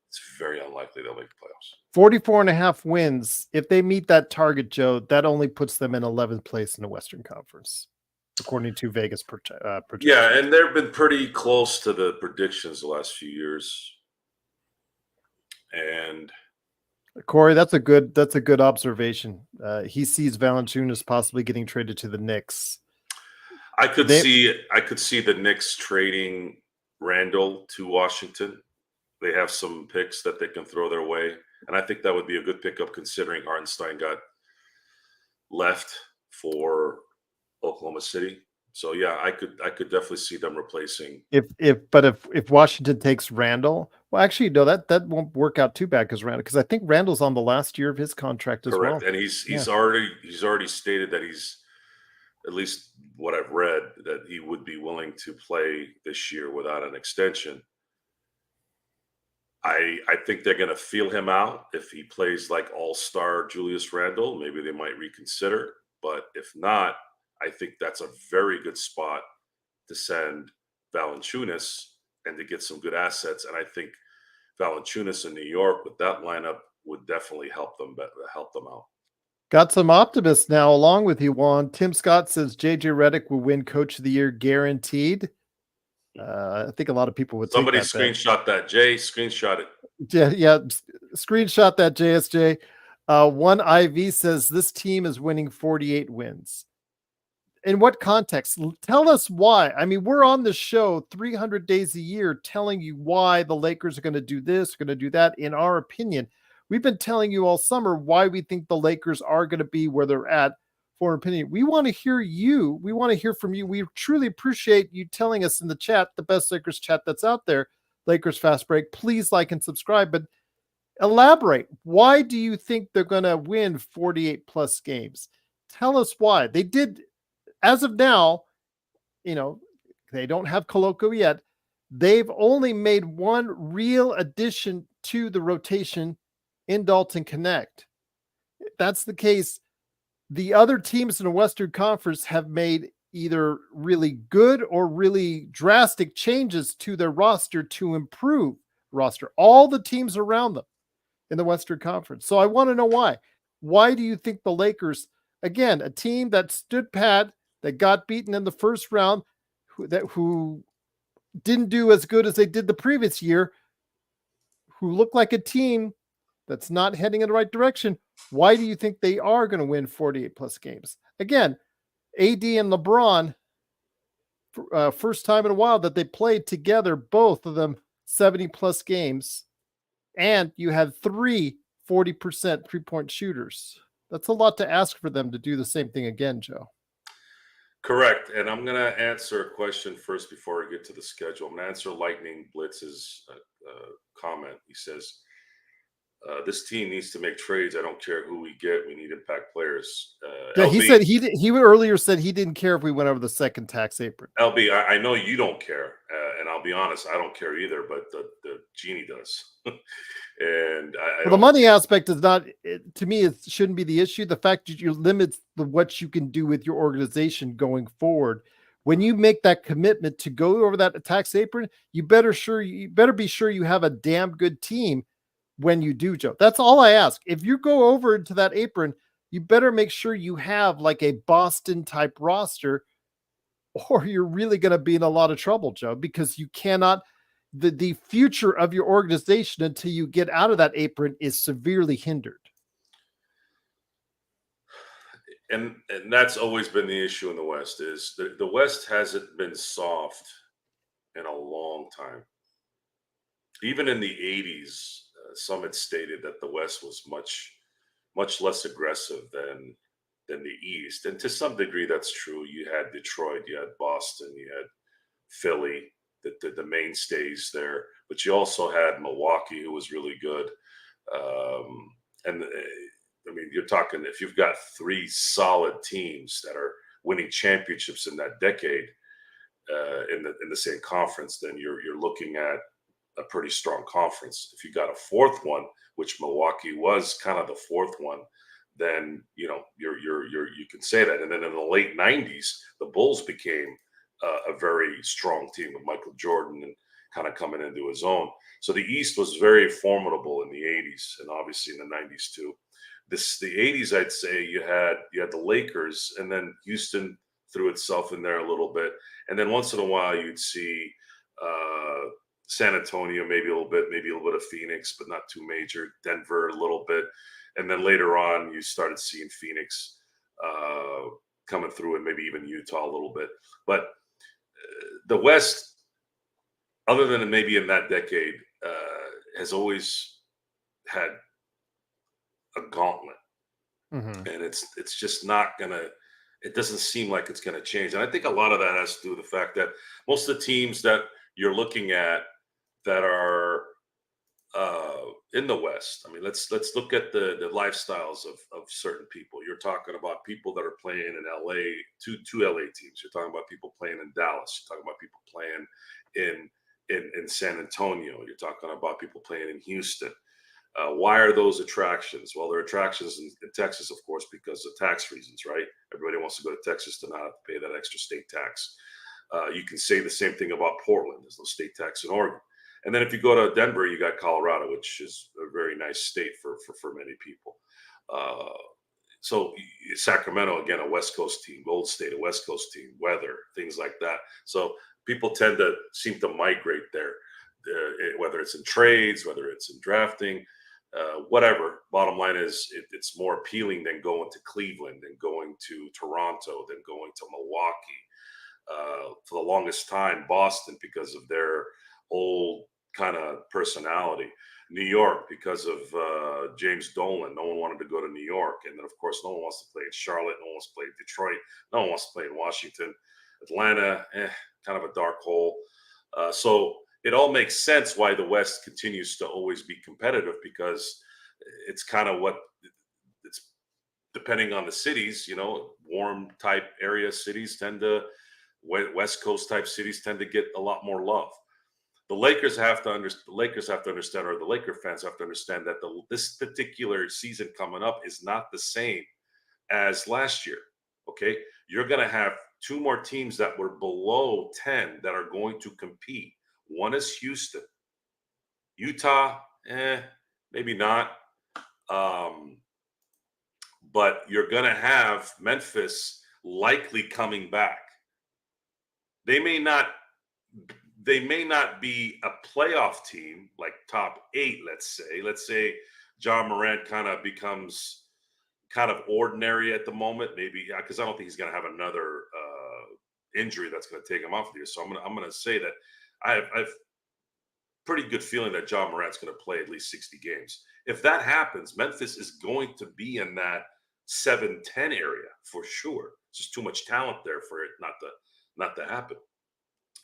It's very unlikely they'll make the playoffs. 44.5 wins. If they meet that target, Joe, that only puts them in 11th place in the Western Conference, according to Vegas projections. Yeah, and they've been pretty close to the predictions the last few years. And Corey, that's a good observation. He sees Valanciunas possibly getting traded to the Knicks. I could see the Knicks trading Randall to Washington. They have some picks that they can throw their way, and I think that would be a good pickup considering Hartenstein got left for Oklahoma City. So yeah, I could definitely see them replacing. If Washington takes Randall, well, actually, no, that won't work out too bad because I think Randall's on the last year of his contract as Correct. well. And he's already stated that he's, at least what I've read, that he would be willing to play this year without an extension. I think they're going to feel him out. If he plays like all-star Julius Randle, maybe they might reconsider. But if not, I think that's a very good spot to send Valanciunas and to get some good assets. And I think Valanciunas in New York with that lineup would definitely help them out. Got some optimists now along with you, Juan. Tim Scott says JJ Redick will win Coach of the Year guaranteed. I think a lot of people would. Somebody screenshot that. Jay, screenshot it. Yeah, screenshot that, JSJ. One IV says this team is winning 48 wins. In what context? Tell us why. I mean, we're on the show 300 days a year telling you why the Lakers are going to do this, going to do that. In our opinion, we've been telling you all summer why we think the Lakers are going to be where they're at. For an opinion, we want to hear you. We want to hear from you. We truly appreciate you telling us in the chat, the best Lakers chat that's out there, Lakers Fast Break. Please like and subscribe, but elaborate. Why do you think they're going to win 48 plus games? Tell us why. They did, as of now, they don't have Koloko yet. They've only made one real addition to the rotation in Dalton Connect. If that's the case, the other teams in the Western Conference have made either really good or really drastic changes to their roster to improve roster. All the teams around them in the Western Conference. So I want to know why. Why do you think the Lakers, again, a team that stood pat, that got beaten in the first round, who didn't do as good as they did the previous year, who look like a team that's not heading in the right direction, why do you think they are going to win 48 plus games? Again, AD and LeBron, first time in a while that they played together, both of them 70 plus games, and you had 3 40% three-point shooters. That's a lot to ask for them to do the same thing again, Joe. Correct. And I'm going to answer a question first before I get to the schedule. I'm going to answer Lightning Blitz's comment. He says, this team needs to make trades. I don't care who we get. We need impact players. Yeah, LB, he said he earlier said he didn't care if we went over the second tax apron. LB, I know you don't care, and I'll be honest, I don't care either. But the genie does. And the money aspect is not, to me, it shouldn't be the issue. The fact that you limit what you can do with your organization going forward. When you make that commitment to go over that tax apron, you better be sure you have a damn good team when you do, Joe. That's all I ask. If you go over into that apron, you better make sure you have like a Boston type roster, or you're really going to be in a lot of trouble, Joe, because you cannot. The future of your organization until you get out of that apron is severely hindered. And that's always been the issue in the West, is the West hasn't been soft in a long time. Even in the 80s, some had stated that the West was much less aggressive than the East, and to some degree that's true. You had Detroit, you had Boston, you had Philly, the mainstays there, but you also had Milwaukee, who was really good. And I mean, you're talking, if you've got three solid teams that are winning championships in that decade in the same conference, then you're looking at a pretty strong conference. If you got a fourth one, which Milwaukee was kind of the fourth one, then you can say that. And then in the late '90s, the Bulls became a very strong team with Michael Jordan and kind of coming into his own. So the East was very formidable in the '80s and obviously in the '90s too. The '80s, I'd say you had the Lakers, and then Houston threw itself in there a little bit, and then once in a while you'd see San Antonio, maybe a little bit of Phoenix, but not too major. Denver a little bit, and then later on you started seeing Phoenix coming through, and maybe even Utah a little bit. But the West, other than maybe in that decade, has always had a gauntlet, and it's just not gonna. It doesn't seem like it's gonna change, and I think a lot of that has to do with the fact that most of the teams that you're looking at that are in the West. I mean, let's look at the lifestyles of certain people. You're talking about people that are playing in LA, two LA teams. You're talking about people playing in Dallas. You're talking about people playing in San Antonio. You're talking about people playing in Houston. Why are those attractions? Well, they're attractions in Texas, of course, because of tax reasons, right? Everybody wants to go to Texas to not have to pay that extra state tax. You can say the same thing about Portland. There's no state tax in Oregon. And then if you go to Denver, you got Colorado, which is a very nice state for many people. So Sacramento, again, a West Coast team, Gold State, a West Coast team, weather, things like that. So people tend to seem to migrate there, whether it's in trades, whether it's in drafting, whatever. Bottom line is it's more appealing than going to Cleveland, than going to Toronto, than going to Milwaukee. For the longest time, Boston, because of their old kind of personality. New York, because of James Dolan. No one wanted to go to New York. And then, of course, no one wants to play in Charlotte. No one wants to play in Detroit. No one wants to play in Washington. Atlanta, kind of a dark hole. So it all makes sense why the West continues to always be competitive, because it's kind of what it's depending on the cities, warm type area cities tend to, West Coast type cities tend to get a lot more love. The Lakers have to understand, or the Laker fans have to understand that this particular season coming up is not the same as last year. Okay, you're going to have two more teams that were below 10 that are going to compete. One is Houston, Utah, maybe not. But you're going to have Memphis likely coming back. They may not be a playoff team, like top 8, let's say John Morant kind of becomes kind of ordinary at the moment, maybe, because I don't think he's going to have another injury that's going to take him off the year. So I'm going to say that I've pretty good feeling that John Morant's going to play at least 60 games. If that happens, Memphis is going to be in that 7-10 area for sure. It's just too much talent there for it not to happen.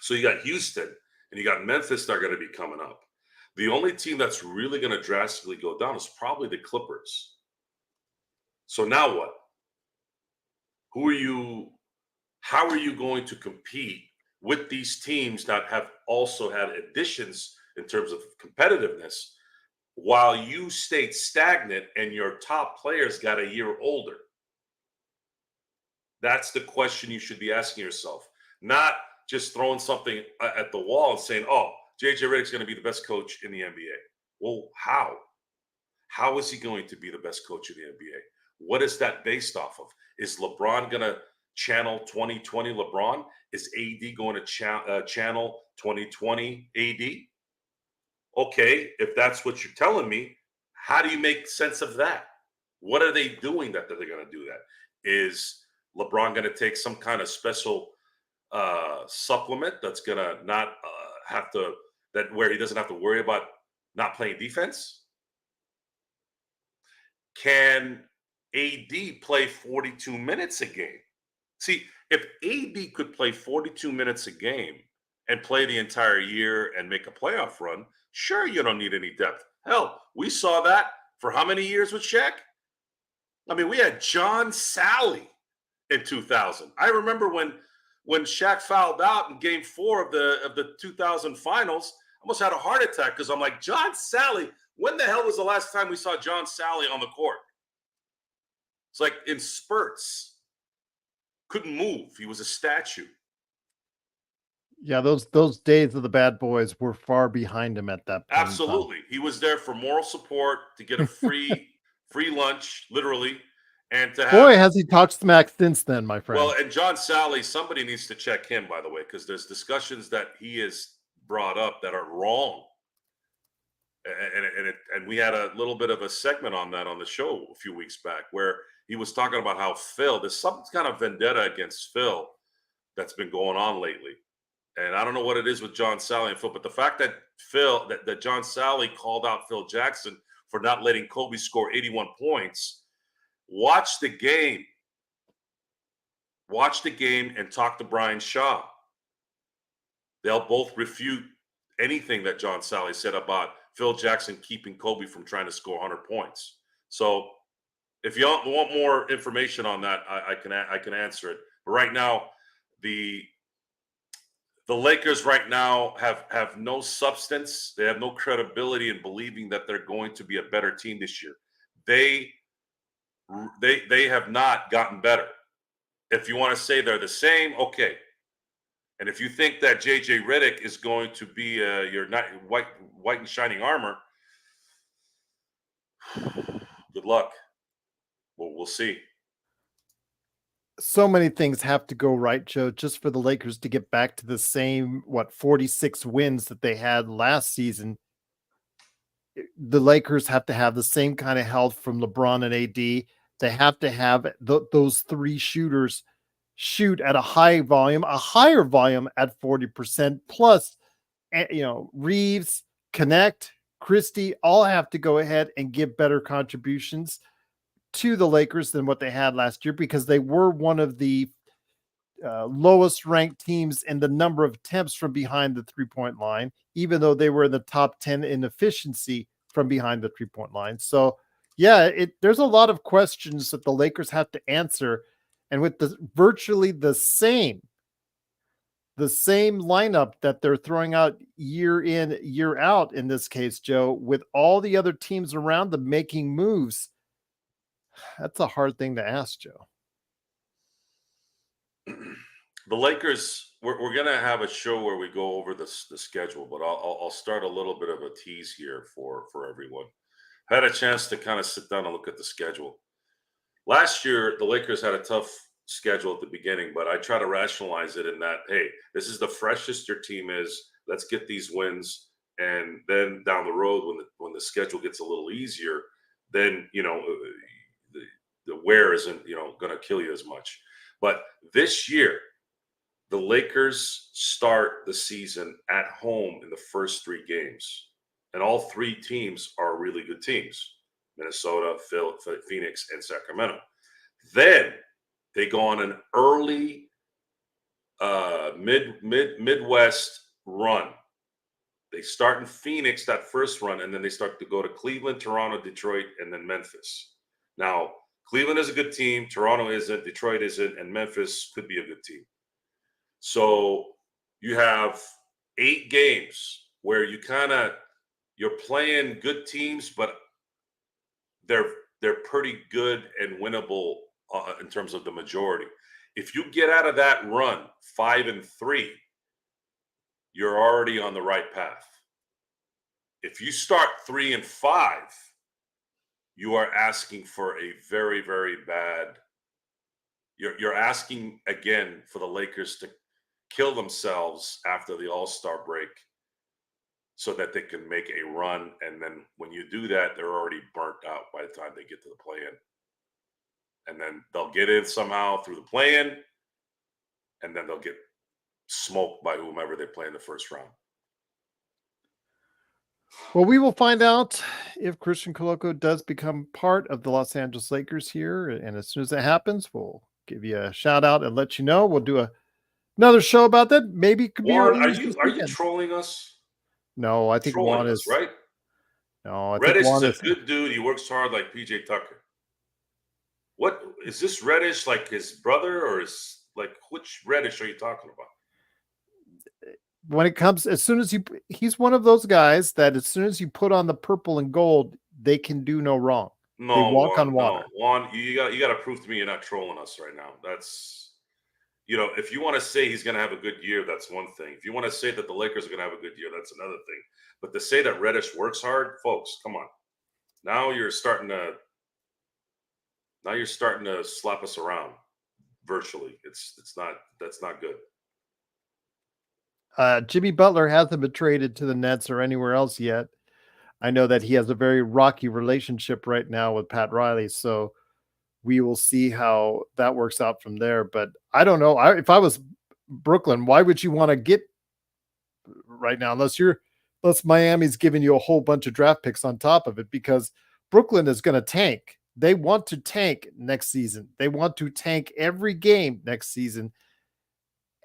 So you got Houston and you got Memphis that are going to be coming up. The only team that's really going to drastically go down is probably the Clippers. So now what? How are you going to compete with these teams that have also had additions in terms of competitiveness while you stayed stagnant and your top players got a year older? That's the question you should be asking yourself, not just throwing something at the wall and saying, oh, JJ Redick's going to be the best coach in the NBA. Well, how? How is he going to be the best coach in the NBA? What is that based off of? Is LeBron going to channel 2020 LeBron? Is AD going to channel 2020 AD? Okay, if that's what you're telling me, how do you make sense of that? What are they doing that they're going to do that? Is LeBron going to take some kind of special supplement that's going to not have to, that where he doesn't have to worry about not playing defense? can AD play 42 minutes a game? See, if AD could play 42 minutes a game and play the entire year and make a playoff run, sure, you don't need any depth. Hell, we saw that for how many years with Shaq? I mean, we had John Sally in 2000. I remember when Shaq fouled out in Game 4 of the 2000 Finals. I almost had a heart attack because I'm like, John Sally. When the hell was the last time we saw John Sally on the court? It's like in spurts. Couldn't move. He was a statue. Yeah, those days of the bad boys were far behind him at that point. Absolutely. He was there for moral support, to get a free lunch, literally, and to have. Boy, has he talked smack since then, my friend. Well, and John Sally, somebody needs to check him, by the way, because there's discussions that he has brought up that are wrong. And we had a little bit of a segment on that on the show a few weeks back, where he was talking about how there's some kind of vendetta against Phil that's been going on lately. And I don't know what it is with John Sally and Phil, but the fact that that John Sally called out Phil Jackson for not letting Kobe score 81 points, watch the game and talk to Brian Shaw. They'll both refute anything that John Sally said about Phil Jackson keeping Kobe from trying to score 100 points. So if you want more information on that, I can answer it. But right now, the Lakers right now have no substance. They have no credibility in believing that they're going to be a better team this year. They have not gotten better. If you want to say they're the same, okay. And if you think that JJ Redick is going to be your white and shining armor, good luck. We'll see. So many things have to go right, Joe, just for the Lakers to get back to the same 46 wins that they had last season. The Lakers have to have the same kind of health from LeBron and AD. They have to have those three shooters shoot at a higher volume at 40%. Plus, Reeves, Connect, Christie all have to go ahead and give better contributions to the Lakers than what they had last year, because they were one of the lowest ranked teams in the number of attempts from behind the 3-point line, even though they were in the top 10 in efficiency from behind the 3-point line. So yeah, there's a lot of questions that the Lakers have to answer. And with virtually the same lineup that they're throwing out year in, year out, in this case, Joe, with all the other teams around them making moves, that's a hard thing to ask, Joe. The Lakers, we're going to have a show where we go over the schedule, but I'll start a little bit of a tease here for everyone. I had a chance to kind of sit down and look at the schedule. Last year, the Lakers had a tough schedule at the beginning, but I try to rationalize it in that, hey, this is the freshest your team is. Let's get these wins. And then down the road, when the schedule gets a little easier, then, the wear isn't, going to kill you as much. But this year, the Lakers start the season at home in the first 3 games. And all 3 teams are really good teams: Minnesota, Phoenix, and Sacramento. Then they go on an early Midwest run. They start in Phoenix, that first run, and then they start to go to Cleveland, Toronto, Detroit, and then Memphis. Now, Cleveland is a good team. Toronto isn't. Detroit isn't. And Memphis could be a good team. So you have 8 games where you're playing good teams, but they're pretty good and winnable in terms of the majority. If you get out of that run 5-3, you're already on the right path. If you start 3-5, you are asking for a very, very bad. You're asking again for the Lakers to kill themselves after the All-Star break, so that they can make a run. And then when you do that, they're already burnt out by the time they get to the play-in. And then they'll get in somehow through the play-in, and then they'll get smoked by whomever they play in the first round. Well, we will find out if Christian Koloko does become part of the Los Angeles Lakers here. And as soon as that happens, we'll give you a shout out and let you know. We'll do another show about that. Maybe it could be Juan, released this are you weekend. trolling us? No, I think Juan Trolling us, is. right? No, I think Reddish is Juan a is. good dude. He works hard like PJ Tucker. What is this Reddish like his brother or is like which Reddish are you talking about? When it comes, as soon as he's one of those guys that as soon as you put on the purple and gold, they can do no wrong. They No, walk on Juan, water. no. Juan, you got to prove to me you're not trolling us right now. That's if you want to say he's going to have a good year, that's one thing. If you want to say that the Lakers are going to have a good year, that's another thing. But to say that Reddish works hard, folks, come on. Now you're starting to slap us around virtually. That's not good. Jimmy Butler hasn't been traded to the Nets or anywhere else yet. I know that he has a very rocky relationship right now with Pat Riley, so we will see how that works out from there. But I don't know. If I was Brooklyn, why would you want to get right now unless Miami's giving you a whole bunch of draft picks on top of it? Because Brooklyn is going to tank. They want to tank next season. They want to tank every game next season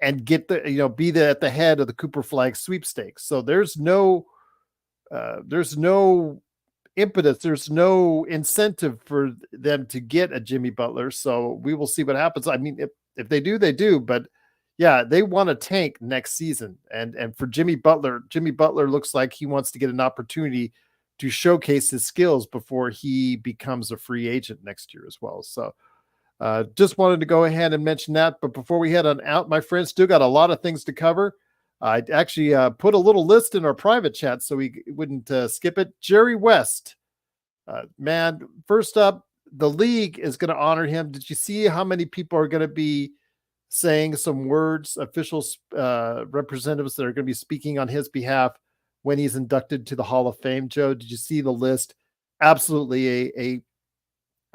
and get be at the head of the Cooper Flag sweepstakes. So there's no impetus. There's no incentive for them to get a Jimmy Butler. So we will see what happens. I mean, if they do, they do. But yeah, they want to tank next season. And for Jimmy Butler looks like he wants to get an opportunity to showcase his skills before he becomes a free agent next year as well. So just wanted to go ahead and mention that. But before we head on out, my friends, still got a lot of things to cover. I actually put a little list in our private chat so we wouldn't skip it. Jerry West, man, first up, the league is going to honor him. Did you see how many people are going to be saying some words, officials, representatives that are going to be speaking on his behalf when he's inducted to the Hall of Fame? Joe, did you see the list? Absolutely a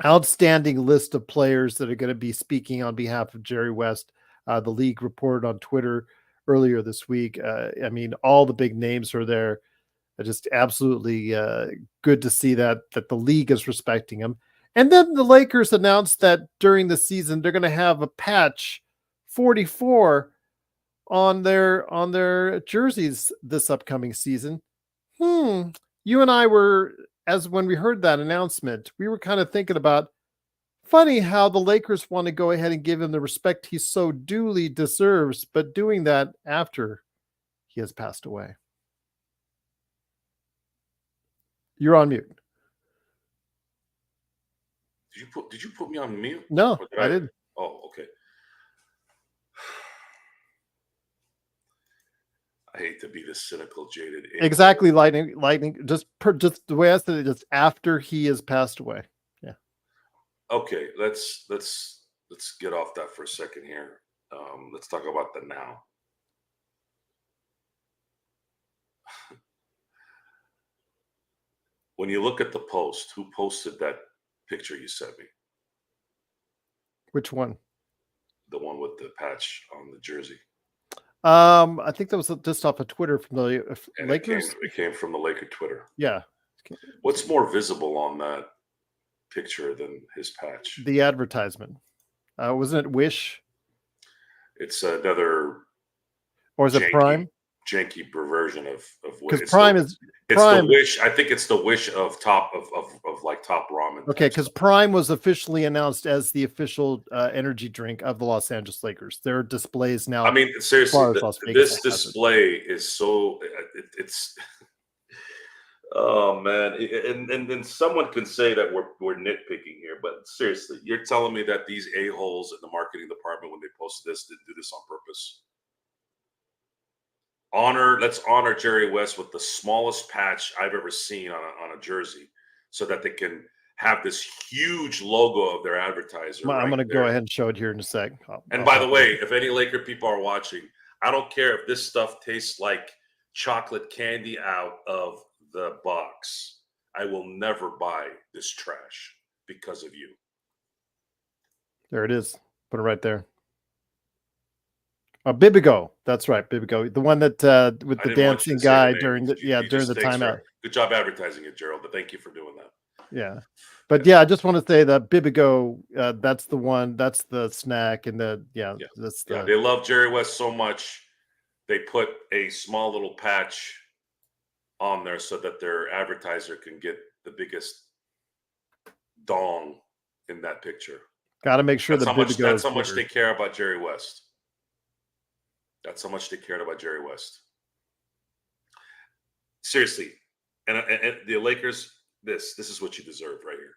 outstanding list of players that are going to be speaking on behalf of Jerry West. The league reported on Twitter earlier this week. I mean, all the big names are there. Just absolutely good to see that the league is respecting him. And then the Lakers announced that during the season they're going to have a patch 44 on their jerseys this upcoming season. You and I were, as when we heard that announcement, we were kind of thinking about, funny how the Lakers want to go ahead and give him the respect he so duly deserves, but doing that after he has passed away. You're on mute. Did you put me on mute? No, I didn't. Oh, okay. I hate to be this cynical, jaded. Exactly, lightning. Just the way I said it, just after he has passed away. Yeah. Okay, let's get off that for a second here. Let's talk about the now. When you look at the post, who posted that picture you sent me? Which one? The one with the patch on the jersey. I think that was just off of Twitter from the Lakers. It came from the Laker Twitter. Yeah. What's more visible on that picture than his patch? The advertisement. Wasn't it Wish? It's another. Or is it Prime? Janky version of because Prime is Prime. The Wish. I think it's the Wish of top of like top ramen. Okay, because Prime was officially announced as the official energy drink of the Los Angeles Lakers. There are displays now. I mean, seriously, this display is so it's. Oh man, and someone can say that we're nitpicking here, but seriously, you're telling me that these a-holes in the marketing department, when they posted this, didn't do this on purpose? Let's honor Jerry West with the smallest patch I've ever seen on a jersey, so that they can have this huge logo of their advertiser. I'm going to go ahead and show it here in a sec. And by the way, if any Laker people are watching, I don't care if this stuff tastes like chocolate candy out of the box. I will never buy this trash because of you. There it is. Put it right there. Bibigo. That's right, Bibigo. The one that with the I didn't want you dancing to say the guy name. during the You during just the thanks timeout. for good job advertising it, Gerald. But thank you for doing that. Yeah. But yeah, I just want to say that Bibigo, that's the one, that's the snack, and that's the They love Jerry West so much, they put a small little patch on there so that their advertiser can get the biggest dong in that picture. got to make sure That's the how much. Bibigo That's is how much bigger. they care about Jerry West. That's how much they cared about Jerry West. Seriously, and the Lakers. This is what you deserve right here.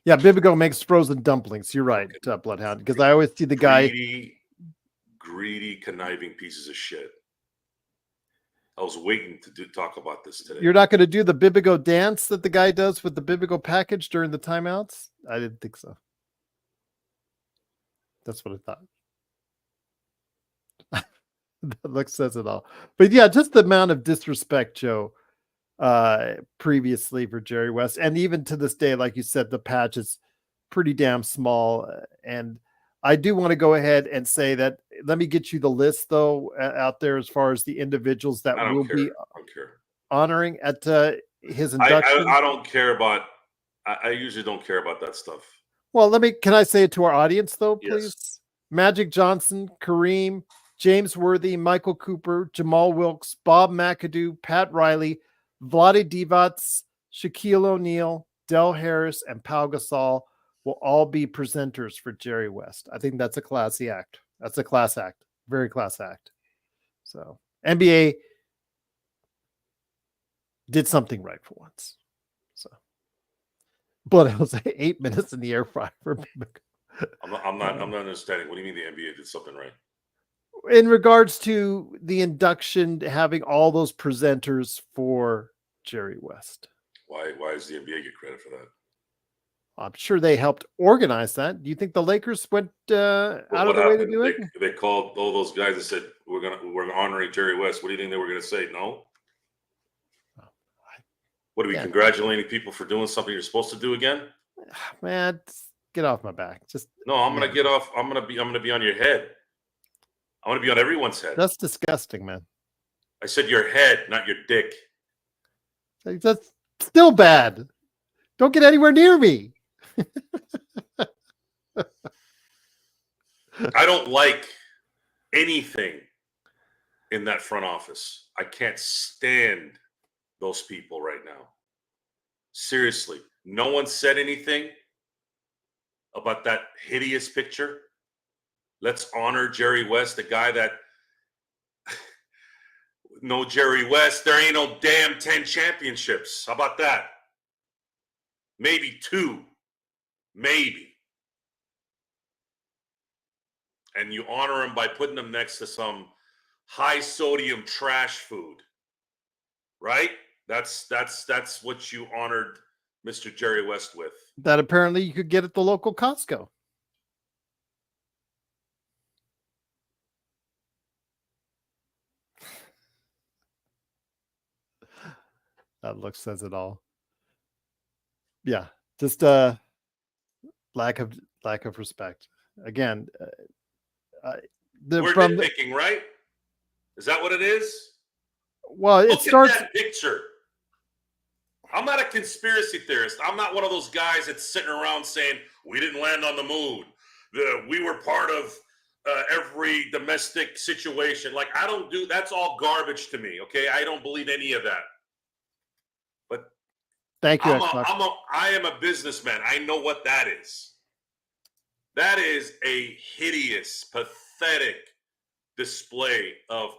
Yeah, Bibigo makes frozen dumplings. You're right, Bloodhound, because I always see the guy. Greedy, conniving pieces of shit. I was waiting to talk about this today. You're not going to do the Bibigo dance that the guy does with the Bibigo package during the timeouts? I didn't think so. That's what I thought. That look says it all. But yeah, just the amount of disrespect, Joe, previously for Jerry West, and even to this day, like you said, the patch is pretty damn small. And I do want to go ahead and say that. Let me get you the list though out there as far as the individuals that will be honoring at his induction. I don't care about. I usually don't care about that stuff. Well, can I say it to our audience though, please? Yes. Magic Johnson, Kareem, James Worthy, Michael Cooper, Jamal Wilkes, Bob McAdoo, Pat Riley, Vlade Divac, Shaquille O'Neal, Del Harris, and Pau Gasol will all be presenters for Jerry West. I think that's a classy act. That's a class act. Very class act. So NBA did something right for once. So, but it was 8 minutes in the air fryer for I'm not understanding. What do you mean the NBA did something right? In regards to the induction, having all those presenters for Jerry West. Why does the NBA get credit for that? I'm sure they helped organize that. Do you think the Lakers went out of the way to do it? They called all those guys and said, we're honoring Jerry West. What do you think they were gonna say? No. What are we congratulating people for doing something you're supposed to do again? Man, get off my back. No, I'm gonna get off. I'm gonna be on your head. I want to be on everyone's head. That's disgusting, man. I said your head, not your dick. That's still bad. Don't get anywhere near me. I don't like anything in that front office. I can't stand those people right now. Seriously, no one said anything about that hideous picture. Let's honor Jerry West, the guy that no Jerry West, there ain't no damn 10 championships. How about that? Maybe 2. Maybe. And you honor him by putting him next to some high sodium trash food. Right? That's what you honored Mr. Jerry West with. That apparently you could get at the local Costco. That look says it all. Yeah, just lack of respect. Again, we're nitpicking, right? Is that what it is? Well, it starts at that picture. I'm not a conspiracy theorist. I'm not one of those guys that's sitting around saying we didn't land on the moon. We were part of every domestic situation. Like, I don't do, that's all garbage to me. Okay, I don't believe any of that. But thank you. I am a businessman. I know what that is. That is a hideous, pathetic display of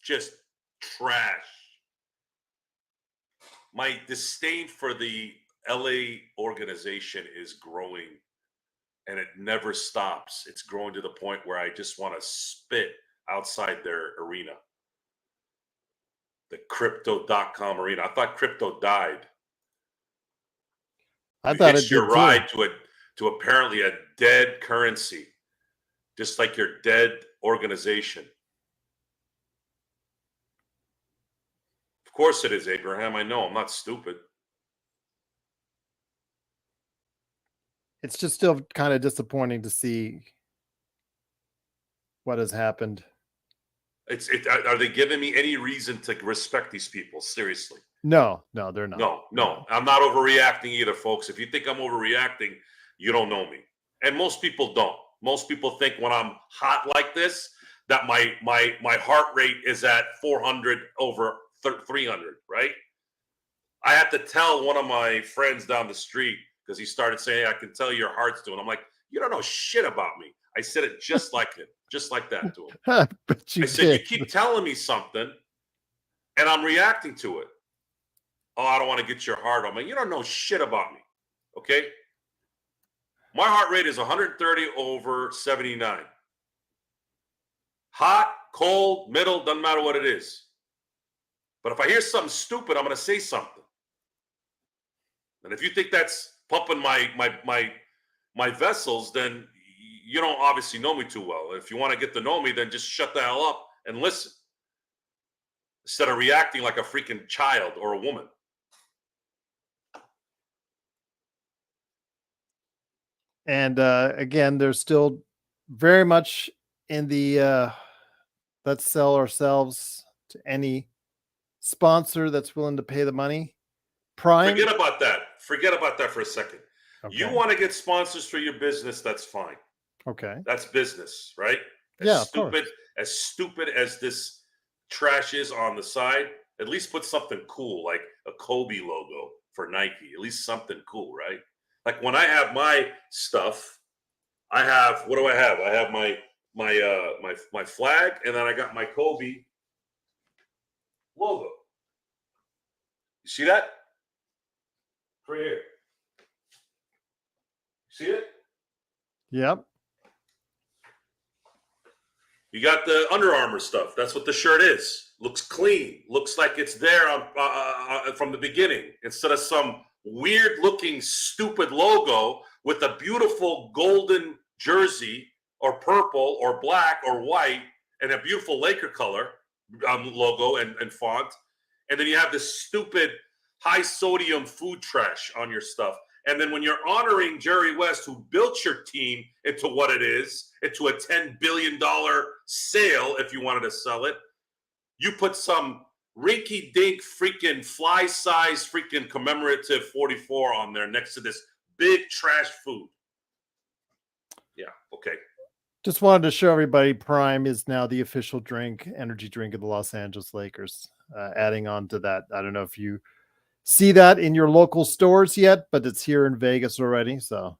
just trash. My disdain for the LA organization is growing, and it never stops. It's growing to the point where I just want to spit outside their arena. The crypto.com arena. I thought crypto died. I thought it did your ride to apparently a dead currency, just like your dead organization. Of course it is, Abraham. I know. I'm not stupid. It's just still kind of disappointing to see What has happened? Are they giving me any reason to respect these people? Seriously. No, they're not. No. I'm not overreacting either, folks. If you think I'm overreacting, you don't know me. And most people don't. Most people think when I'm hot like this, that my heart rate is at 400 over 300, right? I had to tell one of my friends down the street because he started saying, I can tell your heart's doing. I'm like, you don't know shit about me. I said it just like him, just like that to him. But you I said, did. you keep telling me something and I'm reacting to it. Oh, I don't want to get your heart on me. You don't know shit about me. Okay? My heart rate is 130 over 79. Hot, cold, middle, doesn't matter what it is. But if I hear something stupid, I'm going to say something. And if you think that's pumping my vessels, then you don't obviously know me too well. If you want to get to know me, then just shut the hell up and listen instead of reacting like a freaking child or a woman. And again, there's still very much in the let's sell ourselves to any sponsor that's willing to pay the money. Prime. Forget about that. Forget about that for a second. Okay. You want to get sponsors for your business, that's fine. Okay. That's business, right? Yeah, of course. As stupid as this trash is on the side, at least put something cool like a Kobe logo for Nike. At least something cool, right? Like when I have my stuff, I have, what do I have? I have my flag, and then I got my Kobe logo. You see that? Right here. See it? Yep. You got the Under Armour stuff. That's what the shirt is. Looks clean. Looks like it's there from the beginning instead of some weird-looking, stupid logo with a beautiful golden jersey or purple or black or white and a beautiful Laker color logo and font. And then you have this stupid high-sodium food trash on your stuff. And then when you're honoring Jerry West, who built your team into what it is, into a $10 billion sale, if you wanted to sell it, you put some rinky-dink freaking fly-size freaking commemorative 44 on there next to this big trash food. Yeah, okay. Just wanted to show everybody Prime is now the official energy drink of the Los Angeles Lakers. Adding on to that, I don't know if you see that in your local stores yet, but it's here in Vegas already. So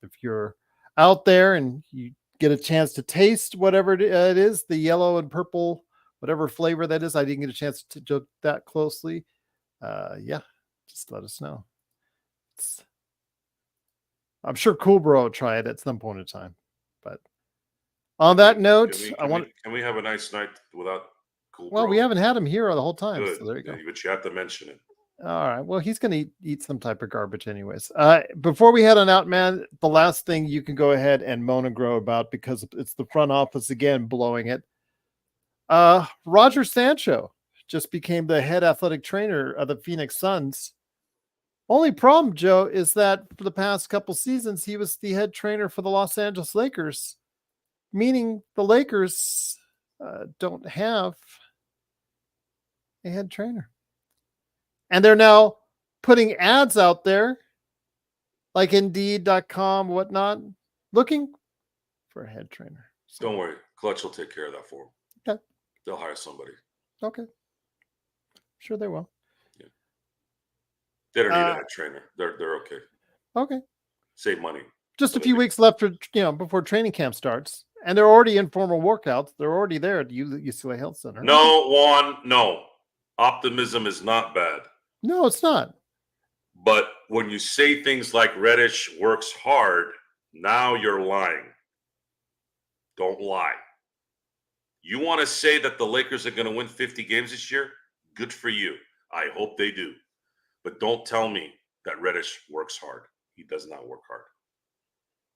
if you're out there and you get a chance to taste whatever it is, the yellow and purple, whatever flavor that is, I didn't get a chance to look that closely. Just let us know. I'm sure Cool Bro will try it at some point in time. But on that note, can we have a nice night without Cool Bro? Well, we haven't had him here the whole time. Good. So there you go. But you have to mention it. All right. Well, he's going to eat some type of garbage anyways. Before we head on out, man, the last thing you can go ahead and moan and grow about because it's the front office again blowing it. Roger Sancho just became the head athletic trainer of the Phoenix Suns. Only problem, Joe, is that for the past couple seasons, he was the head trainer for the Los Angeles Lakers, meaning the Lakers don't have a head trainer. And they're now putting ads out there, like Indeed.com, whatnot, looking for a head trainer. So, don't worry. Clutch will take care of that for them. Okay. They'll hire somebody. Okay. Sure they will. Yeah. They don't need a head trainer. They're okay. Okay. Save money. Just a few weeks left before training camp starts. And they're already in formal workouts. They're already there at the UCLA Health Center. No, Juan, no. Optimism is not bad. No, it's not. But when you say things like Reddish works hard, now you're lying. Don't lie. You want to say that the Lakers are going to win 50 games this year? Good for you. I hope they do. But don't tell me that Reddish works hard. He does not work hard.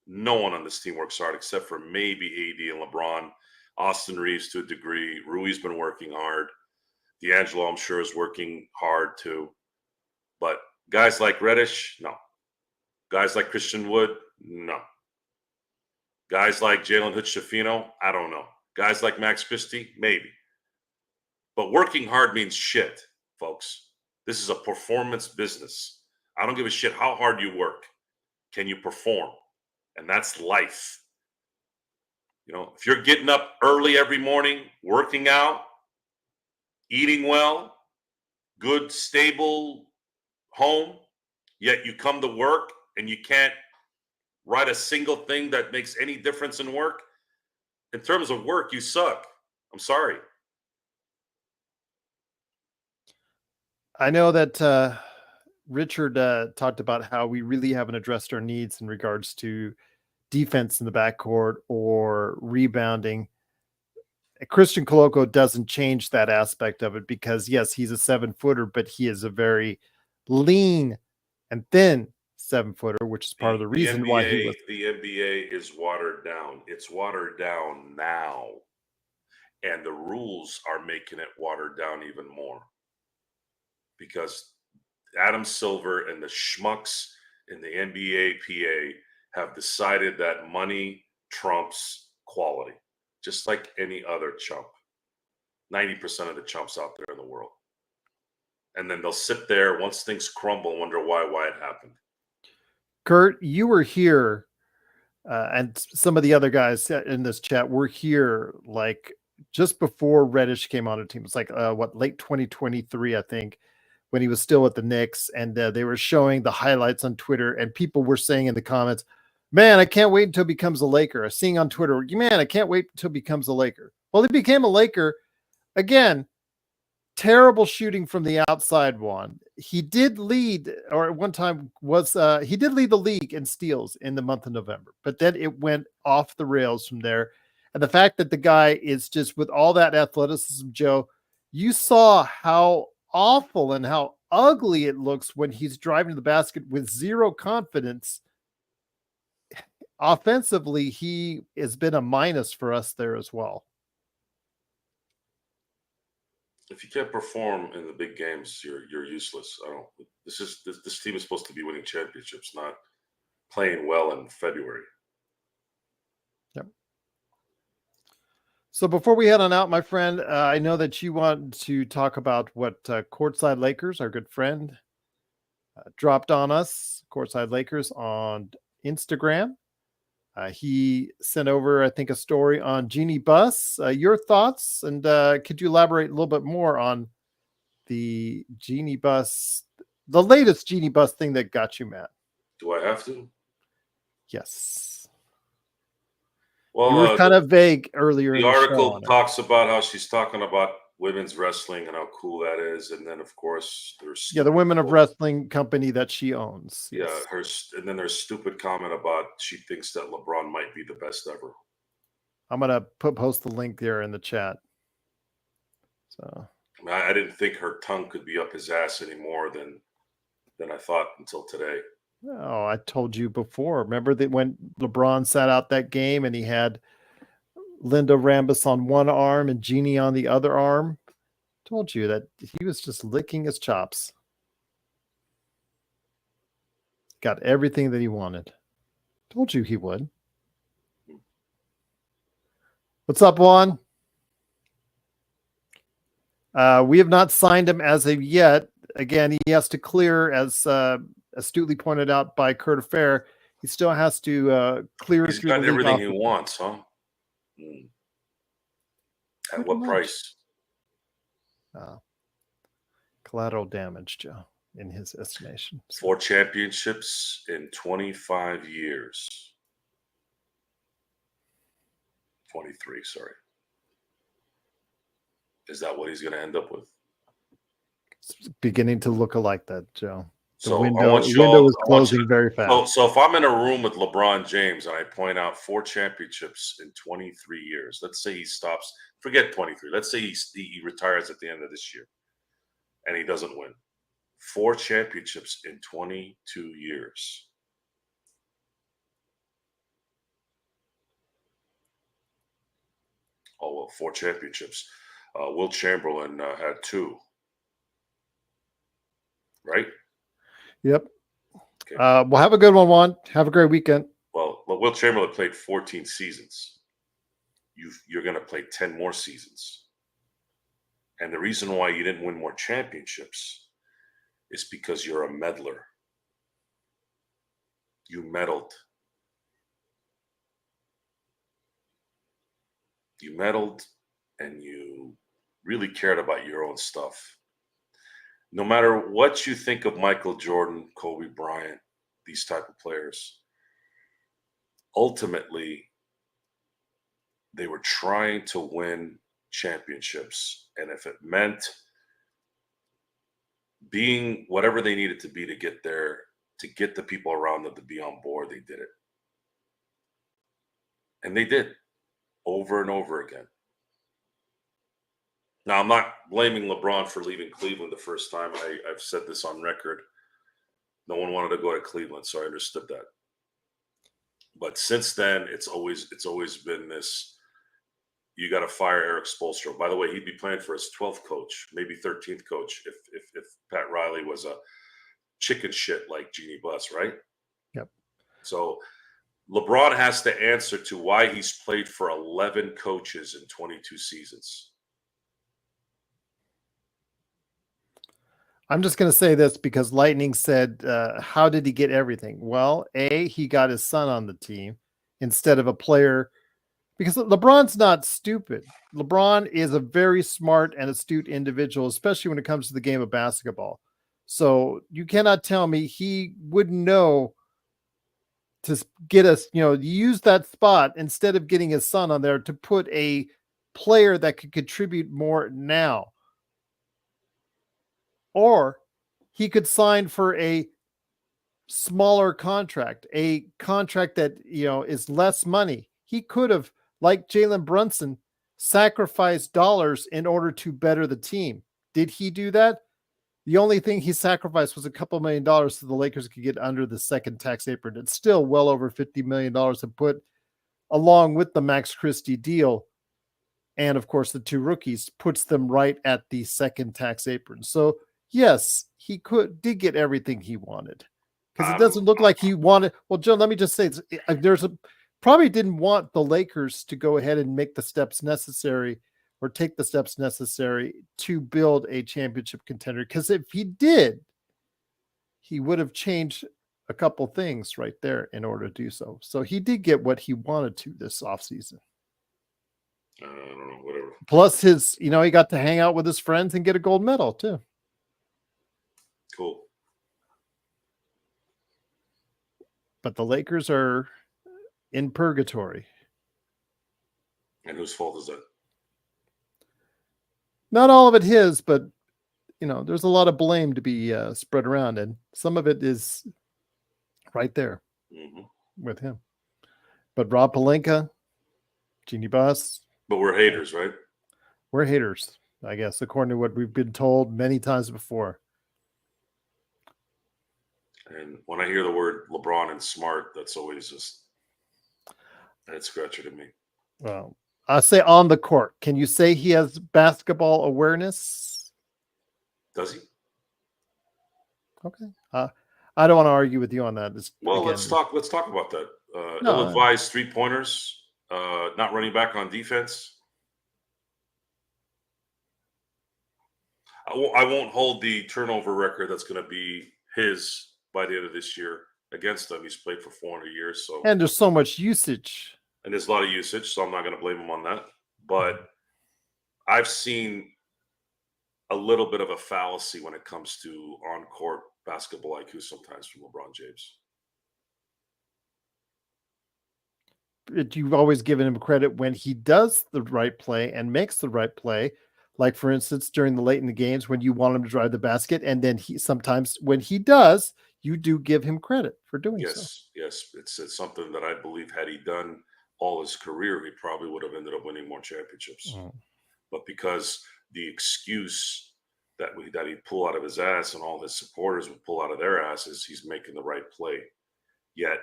No one on this team works hard except for maybe AD and LeBron. Austin Reeves to a degree. Rui's been working hard. D'Angelo, I'm sure, is working hard too. But guys like Reddish, no. Guys like Christian Wood, no. Guys like Jalen Hood-Schifino, I don't know. Guys like Max Christie, maybe. But working hard means shit, folks. This is a performance business. I don't give a shit how hard you work. Can you perform? And that's life. If you're getting up early every morning, working out, eating well, good, stable home, yet you come to work and you can't write a single thing that makes any difference in work, in terms of work, you suck. I'm sorry. I know that Richard talked about how we really haven't addressed our needs in regards to defense in the backcourt or rebounding. Christian Koloko doesn't change that aspect of it because, yes, he's a 7-footer, but he is a very lean and thin 7-footer, which is part of the reason why he was. The NBA is watered down. It's watered down now. And the rules are making it watered down even more. Because Adam Silver and the schmucks in the NBA PA have decided that money trumps quality, just like any other chump. 90% of the chumps out there in the world. And then they'll sit there once things crumble and wonder why it happened. Kurt, you were here, and some of the other guys in this chat were here like just before Reddish came on the team. It's like late 2023, I think, when he was still at the Knicks, and they were showing the highlights on Twitter, and people were saying in the comments, "Man, I can't wait until he becomes a Laker." Seeing on Twitter, "Man, I can't wait until he becomes a Laker." Well, he became a Laker again. Terrible shooting from the outside one. He did lead, or at one time he did lead the league in steals in the month of November, but then it went off the rails from there. And the fact that the guy is just with all that athleticism, Joe, you saw how awful and how ugly it looks when he's driving to the basket with zero confidence. Offensively, he has been a minus for us there as well. If you can't perform in the big games, you're useless. This team is supposed to be winning championships, not playing well in February. Yep. So before we head on out, my friend, I know that you want to talk about what Courtside Lakers, our good friend, dropped on us. Courtside Lakers on Instagram. He sent over, I think, a story on Genie Bus. Your thoughts, and could you elaborate a little bit more on the Genie Bus, the latest Genie Bus thing that got you mad? Do I have to? Yes. Well, you were kind of vague earlier. The article talks about how she's talking about women's wrestling and how cool that is, and then of course there's the Women of Wrestling company that she owns. Yeah, and then there's stupid comment about she thinks that LeBron might be the best ever. I'm gonna post the link there in the chat. So I didn't think her tongue could be up his ass any more than I thought until today. Oh, I told you before. Remember that when LeBron sat out that game and he had Linda Rambis on one arm and Jeannie on the other arm? Told you that he was just licking his chops. Got everything that he wanted. Told you he would. What's up, Juan? We have not signed him as of yet. Again, he has to clear, as astutely pointed out by Kurt Affair, he still has to clear. He's got everything he wants, huh? At what price? Collateral damage, Joe, in his estimation. 4 championships in 25 years. 23, sorry. Is that what he's going to end up with? It's beginning to look like that, Joe. The window is closing very fast. So if I'm in a room with LeBron James and I point out 4 championships in 23 years, let's say he stops, forget 23, let's say he retires at the end of this year and he doesn't win. 4 championships in 22 years. Oh, well, 4 championships. Will Chamberlain had 2. Right? Yep. Okay. Well, have a good one, Juan. Have a great weekend. Well, But Will Chamberlain played 14 seasons. You're going to play 10 more seasons. And the reason why you didn't win more championships is because you're a meddler. You meddled. You meddled and you really cared about your own stuff. No matter what you think of Michael Jordan, Kobe Bryant, these type of players, ultimately, they were trying to win championships. And if it meant being whatever they needed to be to get there, to get the people around them to be on board, they did it. And they did over and over again. Now, I'm not blaming LeBron for leaving Cleveland the first time. I've said this on record. No one wanted to go to Cleveland, so I understood that. But since then, it's always been this, you got to fire Eric Spoelstra. By the way, he'd be playing for his 12th coach, maybe 13th coach, if Pat Riley was a chicken shit like Jeannie Buss, right? Yep. So LeBron has to answer to why he's played for 11 coaches in 22 seasons. I'm just going to say this because Lightning said, how did he get everything? Well, he got his son on the team instead of a player, because LeBron's not stupid. LeBron is a very smart and astute individual, especially when it comes to the game of basketball. So you cannot tell me he wouldn't know to get us, use that spot instead of getting his son on there to put a player that could contribute more now. Or he could sign for a smaller contract, a contract that, is less money. He could have, like Jalen Brunson, sacrificed dollars in order to better the team. Did he do that? The only thing he sacrificed was a couple $1 million so the Lakers could get under the second tax apron. It's still well over $50 million to put along with the Max Christie deal. And of course, the two rookies puts them right at the second tax apron. So yes, he did get everything he wanted, because it doesn't look like he wanted. Well, Joe, let me just say, probably didn't want the Lakers to go ahead and make the steps necessary or take the steps necessary to build a championship contender. Because if he did, he would have changed a couple things right there in order to do so. So he did get what he wanted to this offseason. I don't know, whatever. Plus he got to hang out with his friends and get a gold medal too. Cool. But the Lakers are in purgatory. And whose fault is that? Not all of it his, but there's a lot of blame to be spread around, and some of it is right there with him. But Rob Pelinka, Jeannie Buss. But we're haters, right? We're haters, I guess, according to what we've been told many times before. And when I hear the word LeBron and smart, that's always just a head scratcher to me. Well, I say on the court. Can you say he has basketball awareness? Does he? Okay. I don't want to argue with you on that. Let's talk about that. Ill-advised 3-pointers, not running back on defense. I won't hold the turnover record that's going to be his by the end of this year against him. He's played for 400 years. And there's so much usage. And there's a lot of usage, so I'm not going to blame him on that. But I've seen a little bit of a fallacy when it comes to on-court basketball IQ sometimes from LeBron James. You've always given him credit when he does the right play and makes the right play. Like, for instance, during the late in the games when you want him to drive the basket, and then sometimes when he does, you do give him credit for doing so. Yes. It's something that I believe had he done all his career, he probably would have ended up winning more championships. But because the excuse that he'd pull out of his ass and all his supporters would pull out of their asses, he's making the right play. Yet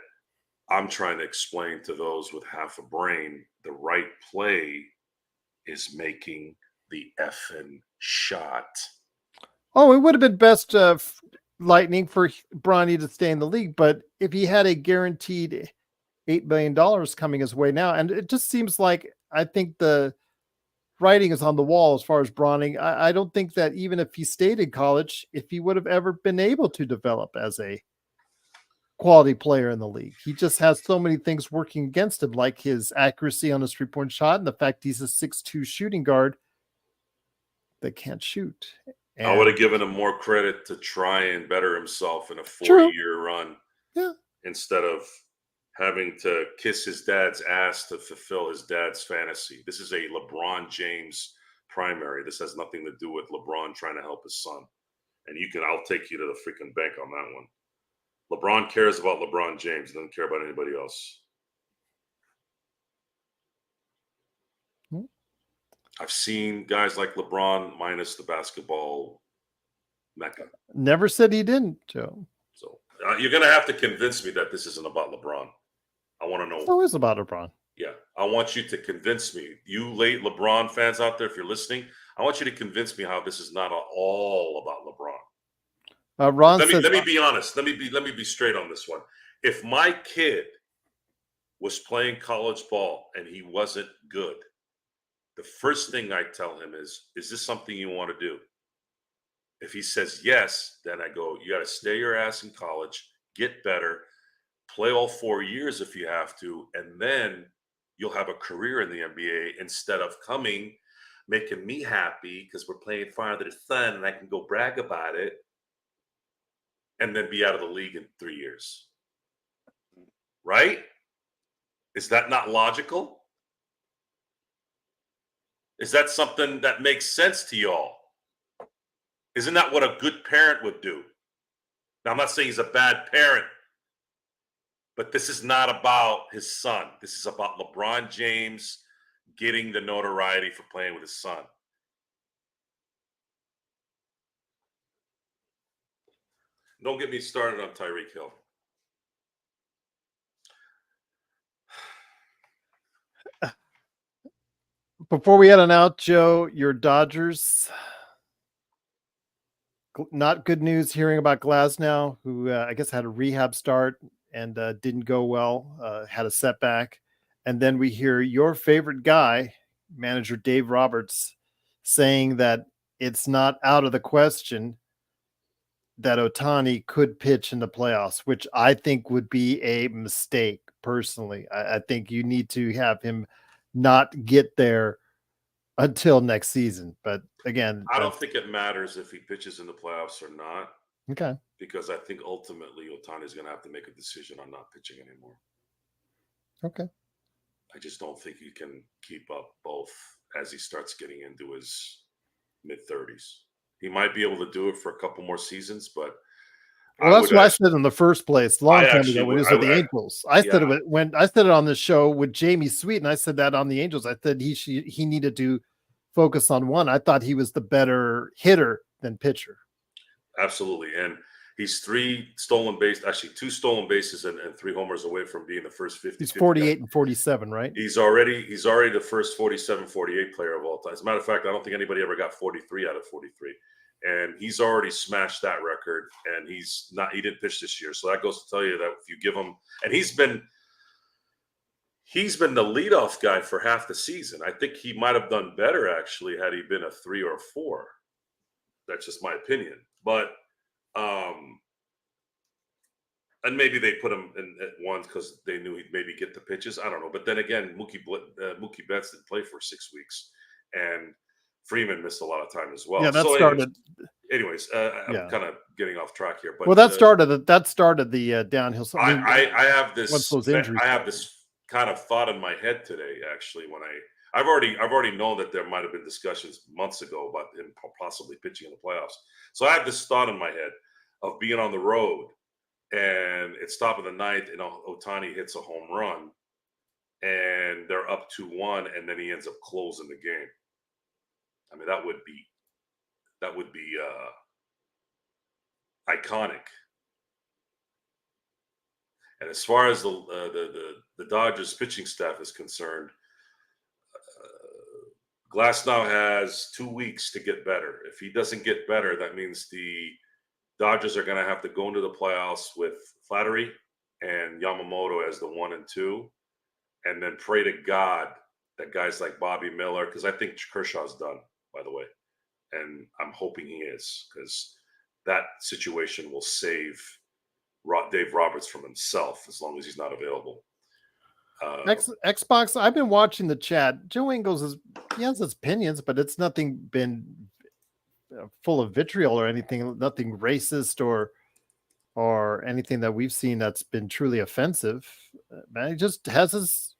I'm trying to explain to those with half a brain, the right play is making the effing shot. Oh, it would have been best Lightning for Bronny to stay in the league, but if he had a guaranteed $8 billion coming his way now. And it just seems like, I think the writing is on the wall as far as Bronning. I don't think that even if he stayed in college, if he would have ever been able to develop as a quality player in the league. He just has so many things working against him, like his accuracy on his 3-point shot and the fact he's a 6'2" shooting guard that can't shoot. I would have And given him more credit to try and better himself in a true. 40-year run Yeah. instead of having to kiss his dad's ass to fulfill his dad's fantasy. This is a LeBron James primary. This has nothing to do with LeBron trying to help his son. And I'll take you to the freaking bank on that one. LeBron cares about LeBron James, doesn't care about anybody else. Hmm. I've seen guys like LeBron minus the basketball mecca. Never said he didn't, Joe. So you're going to have to convince me that this isn't about LeBron. I want to know. It's always about LeBron. Yeah, I want you to convince me. You late LeBron fans out there, if you're listening, I want you to convince me how this is not all about LeBron. Ron Let says, me be honest. Let me be straight on this one. If my kid was playing college ball and he wasn't good, the first thing I tell him is this something you want to do? If he says yes, then I go, you got to stay your ass in college, get better, play all 4 years if you have to, and then you'll have a career in the NBA instead of coming, making me happy because we're playing Father to Son and I can go brag about it, and then be out of the league in 3 years. Right? Is that not logical? Is that something that makes sense to y'all? Isn't that what a good parent would do? Now, I'm not saying he's a bad parent, but this is not about his son. This is about LeBron James getting the notoriety for playing with his son. Don't get me started on Tyreek Hill. before we head on out, Joe, your Dodgers, not good news hearing about Glasnow, who I guess had a rehab start and didn't go well, had a setback. And then we hear your favorite guy, manager Dave Roberts, saying that it's not out of the question that Ohtani could pitch in the playoffs, which I think would be a mistake personally. I think you need to have him not get there until next season. But again, I don't think it matters if he pitches in the playoffs or not. Okay. Because I think ultimately Ohtani is going to have to make a decision on not pitching anymore. Okay. I just don't think he can keep up both as he starts getting into his mid-30s. He might be able to do it for a couple more seasons, but that's what I said in the first place, long time ago when it was with the Angels. I said it when I said it on the show with Jamie Sweet, and I said that on the Angels. I said he needed to focus on one. I thought he was the better hitter than pitcher. Absolutely, and he's 2 stolen bases and 3 homers away from being the first 50. He's 48 and 47, right? He's already the first 47, 48 player of all time. As a matter of fact, I don't think anybody ever got 43 out of 43. And he's already smashed that record, and he didn't pitch this year. So that goes to tell you that if you give him, and he's been the leadoff guy for half the season. I think he might have done better actually had he been a 3 or 4. That's just my opinion. But and maybe they put him in at 1 because they knew he'd maybe get the pitches. I don't know. But then again, Mookie Betts didn't play for 6 weeks, and Freeman missed a lot of time as well. Yeah, that started. Anyways, I'm kind of getting off track here, but that started the downhill. I have this. Once those injuries I have this kind of thought in my head today. Actually, when I've already known that there might have been discussions months ago about him possibly pitching in the playoffs. So I have this thought in my head of being on the road, and it's top of the ninth, and Ohtani hits a home run, and they're up 2-1, and then he ends up closing the game. I mean, that would be iconic. And as far as the Dodgers pitching staff is concerned, Glasnow has 2 weeks to get better. If he doesn't get better, that means the Dodgers are going to have to go into the playoffs with Flaherty and Yamamoto as the 1 and 2, and then pray to God that guys like Bobby Miller, because I think Kershaw's done, by the way, and I'm hoping he is, because that situation will save Dave Roberts from himself as long as he's not available. Xbox, I've been watching the chat. Joe Ingles he has his opinions, but it's nothing been full of vitriol or anything, nothing racist or anything that we've seen that's been truly offensive. Man, he just has his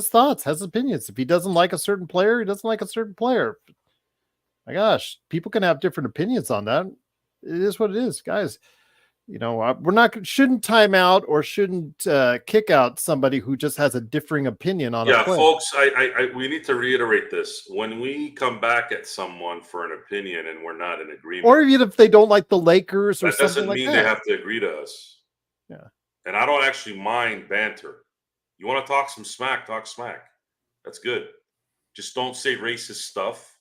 thoughts, has his opinions. If he doesn't like a certain player, he doesn't like a certain player. My gosh, people can have different opinions on that. It is what it is, guys. You know, shouldn't time out or shouldn't kick out somebody who just has a differing opinion on a player. Folks, we need to reiterate this. When we come back at someone for an opinion and we're not in agreement, or even if they don't like the Lakers or that something like that, doesn't mean they have to agree to us. Yeah. And I don't actually mind banter. You want to talk some smack, talk smack. That's good. Just don't say racist stuff.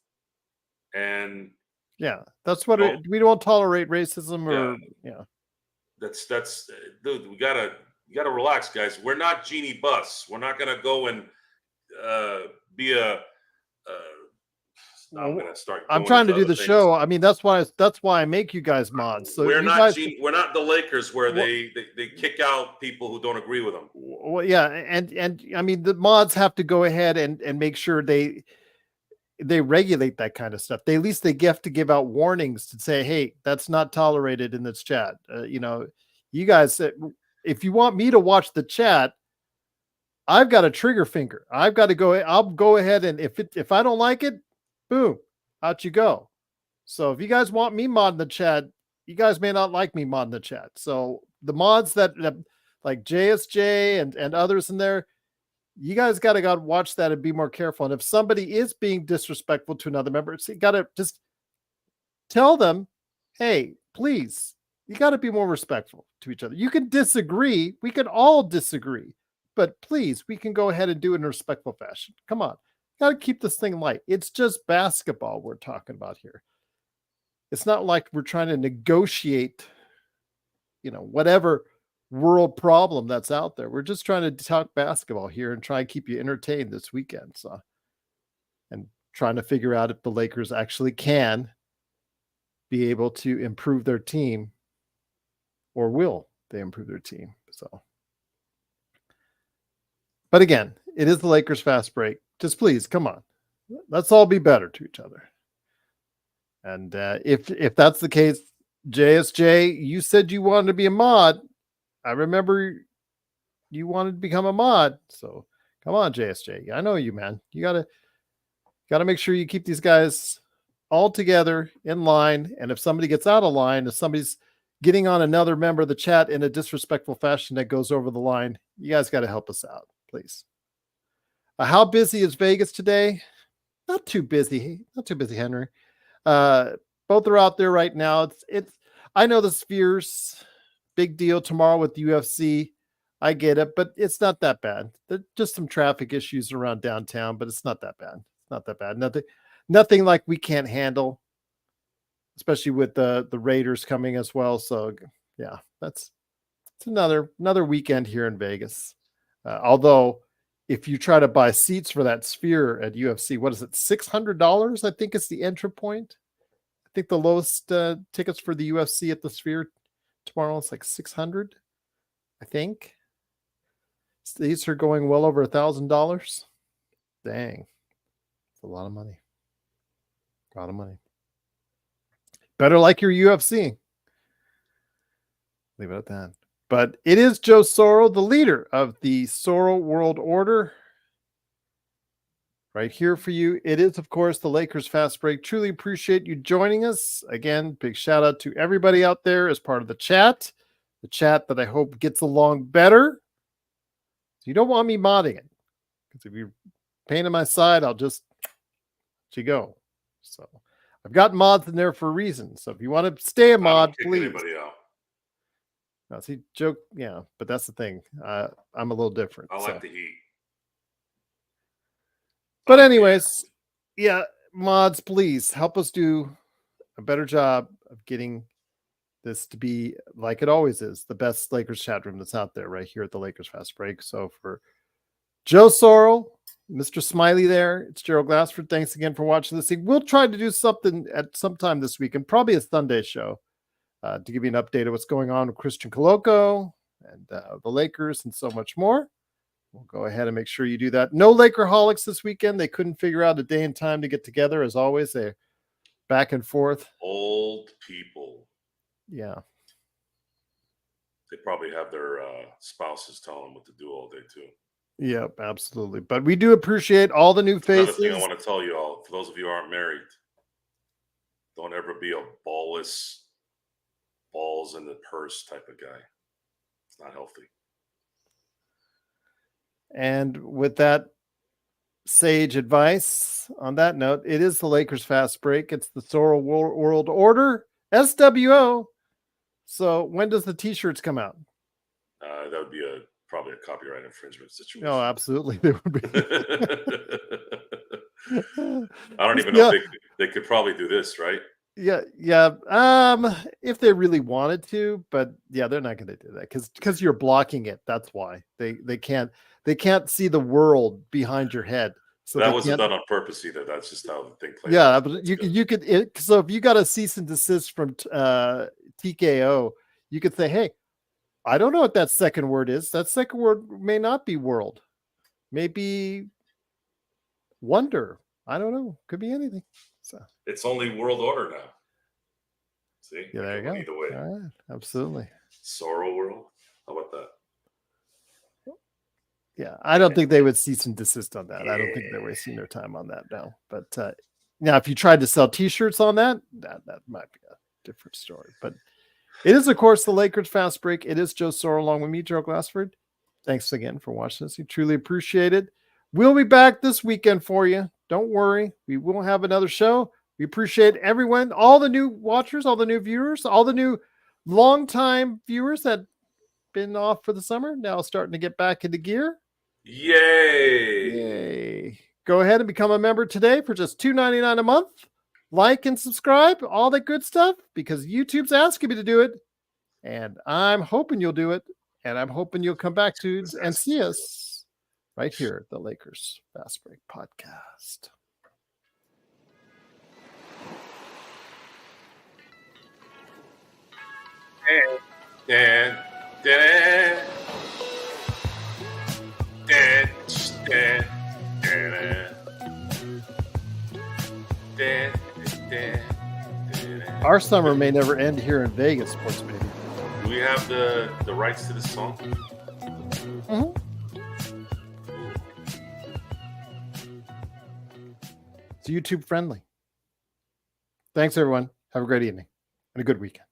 And yeah, that's what we don't tolerate racism or That's dude, you gotta relax, guys. We're not Genie Bus. We're not gonna go and be a I'm gonna start. I'm trying to do the show. I mean, that's why I make you guys mods. So we're not the Lakers where they kick out people who don't agree with them. Well, yeah, and I mean the mods have to go ahead and make sure they regulate that kind of stuff. At least they have to give out warnings to say, hey, that's not tolerated in this chat. You know, you guys, if you want me to watch the chat, I've got a trigger finger. I've got to go. I'll go ahead and if I don't like it, boom, out you go. So if you guys want me modding the chat, you guys may not like me modding the chat. So the mods that like JSJ and others in there, you guys got to watch that and be more careful. And if somebody is being disrespectful to another member, you got to just tell them, hey, please, you got to be more respectful to each other. You can disagree. We can all disagree. But please, we can go ahead and do it in a respectful fashion. Come on. Got to keep this thing light. It's just basketball we're talking about here. It's not like we're trying to negotiate, whatever world problem that's out there. We're just trying to talk basketball here and try and keep you entertained this weekend. So, and trying to figure out if the Lakers actually can be able to improve their team, or will they improve their team? So, but again, it is the Lakers fast break. Just please, come on. Let's all be better to each other. And if that's the case, JSJ, you said you wanted to be a mod. I remember you wanted to become a mod. So come on, JSJ. I know you, man. You gotta make sure you keep these guys all together in line. And if somebody gets out of line, if somebody's getting on another member of the chat in a disrespectful fashion that goes over the line, you guys got to help us out, please. How busy is Vegas today? Not too busy. Not too busy, Henry. Both are out there right now. I know the Spheres, big deal tomorrow with the UFC. I get it, but it's not that bad. There's just some traffic issues around downtown, but it's not that bad. It's not that bad. Nothing like we can't handle, especially with the Raiders coming as well. So yeah, it's another weekend here in Vegas. Although if you try to buy seats for that Sphere at UFC, what is it? $600, I think is the entry point. I think the lowest tickets for the UFC at the Sphere tomorrow is like $600, I think. These are going well over $1,000. Dang. It's a lot of money. A lot of money. Better like your UFC. Leave it at that. But it is Joe Soro, the leader of the Soro World Order. Right here for you. It is, of course, the Lakers Fast Break. Truly appreciate you joining us. Again, big shout out to everybody out there as part of the chat. The chat that I hope gets along better. So you don't want me modding it. Because if you're paying on my side, I'll just let you go. So I've got mods in there for a reason. So if you want to stay a mod, please. Anybody out. No, see, joke, yeah, but that's the thing. I'm a little different. I like the heat. But anyways, yeah, mods, please help us do a better job of getting this to be, like it always is, the best Lakers chat room that's out there right here at the Lakers Fast Break. So for Joe Sorrell, Mr. Smiley there, it's Gerald Glassford. Thanks again for watching this thing. We'll try to do something at some time this week, and probably a Sunday show to give you an update of what's going on with Christian Koloko and the Lakers and so much more. We'll go ahead and make sure you do that. No Lakerholics this weekend. They couldn't figure out a day and time to get together. As always, they're back and forth. Old people. Yeah. They probably have their spouses telling them what to do all day too. Yep, absolutely. But we do appreciate all the new faces. Another thing I want to tell you all, for those of you who aren't married, don't ever be a ballless, balls in the purse type of guy. It's not healthy. And with that sage advice, on that note, it is the Lakers Fast Break. It's the Sorrel World Order, SWO. So when does the t-shirts come out? That would be probably a copyright infringement situation. Oh, absolutely. They would be. I don't even know if they could probably do this, right? Yeah. If they really wanted to, but yeah, they're not going to do that because you're blocking it. That's why they can't see the world behind your head. So that wasn't done on purpose either. That's just how the thing plays. Yeah, but you could. So if you got a cease and desist from TKO, you could say, "Hey, I don't know what that second word is. That second word may not be world, maybe wonder. I don't know. Could be anything." So it's only world order now. See, yeah, there you go. Either way, all right, absolutely. Sorrow world. How about that? Yeah, I don't think they would cease and desist on that. I don't think they're wasting their time on that now. But now, if you tried to sell T-shirts on that might be a different story. But it is, of course, the Lakers Fast Break. It is Joe Sorrell along with me, Gerald Glassford. Thanks again for watching this. We truly appreciate it. We'll be back this weekend for you. Don't worry. We will have another show. We appreciate everyone, all the new watchers, all the new viewers, all the new longtime viewers that been off for the summer, now starting to get back into gear. Yay! Go ahead and become a member today for just $2.99 a month. Like and subscribe, all that good stuff, because YouTube's asking me to do it. And I'm hoping you'll do it. And I'm hoping you'll come back to and see us right here at the Lakers Fast Break Podcast. Our summer may never end here in Vegas, sports baby. Do we have the rights to this song? Mm-hmm. It's YouTube friendly. Thanks, everyone. Have a great evening and a good weekend.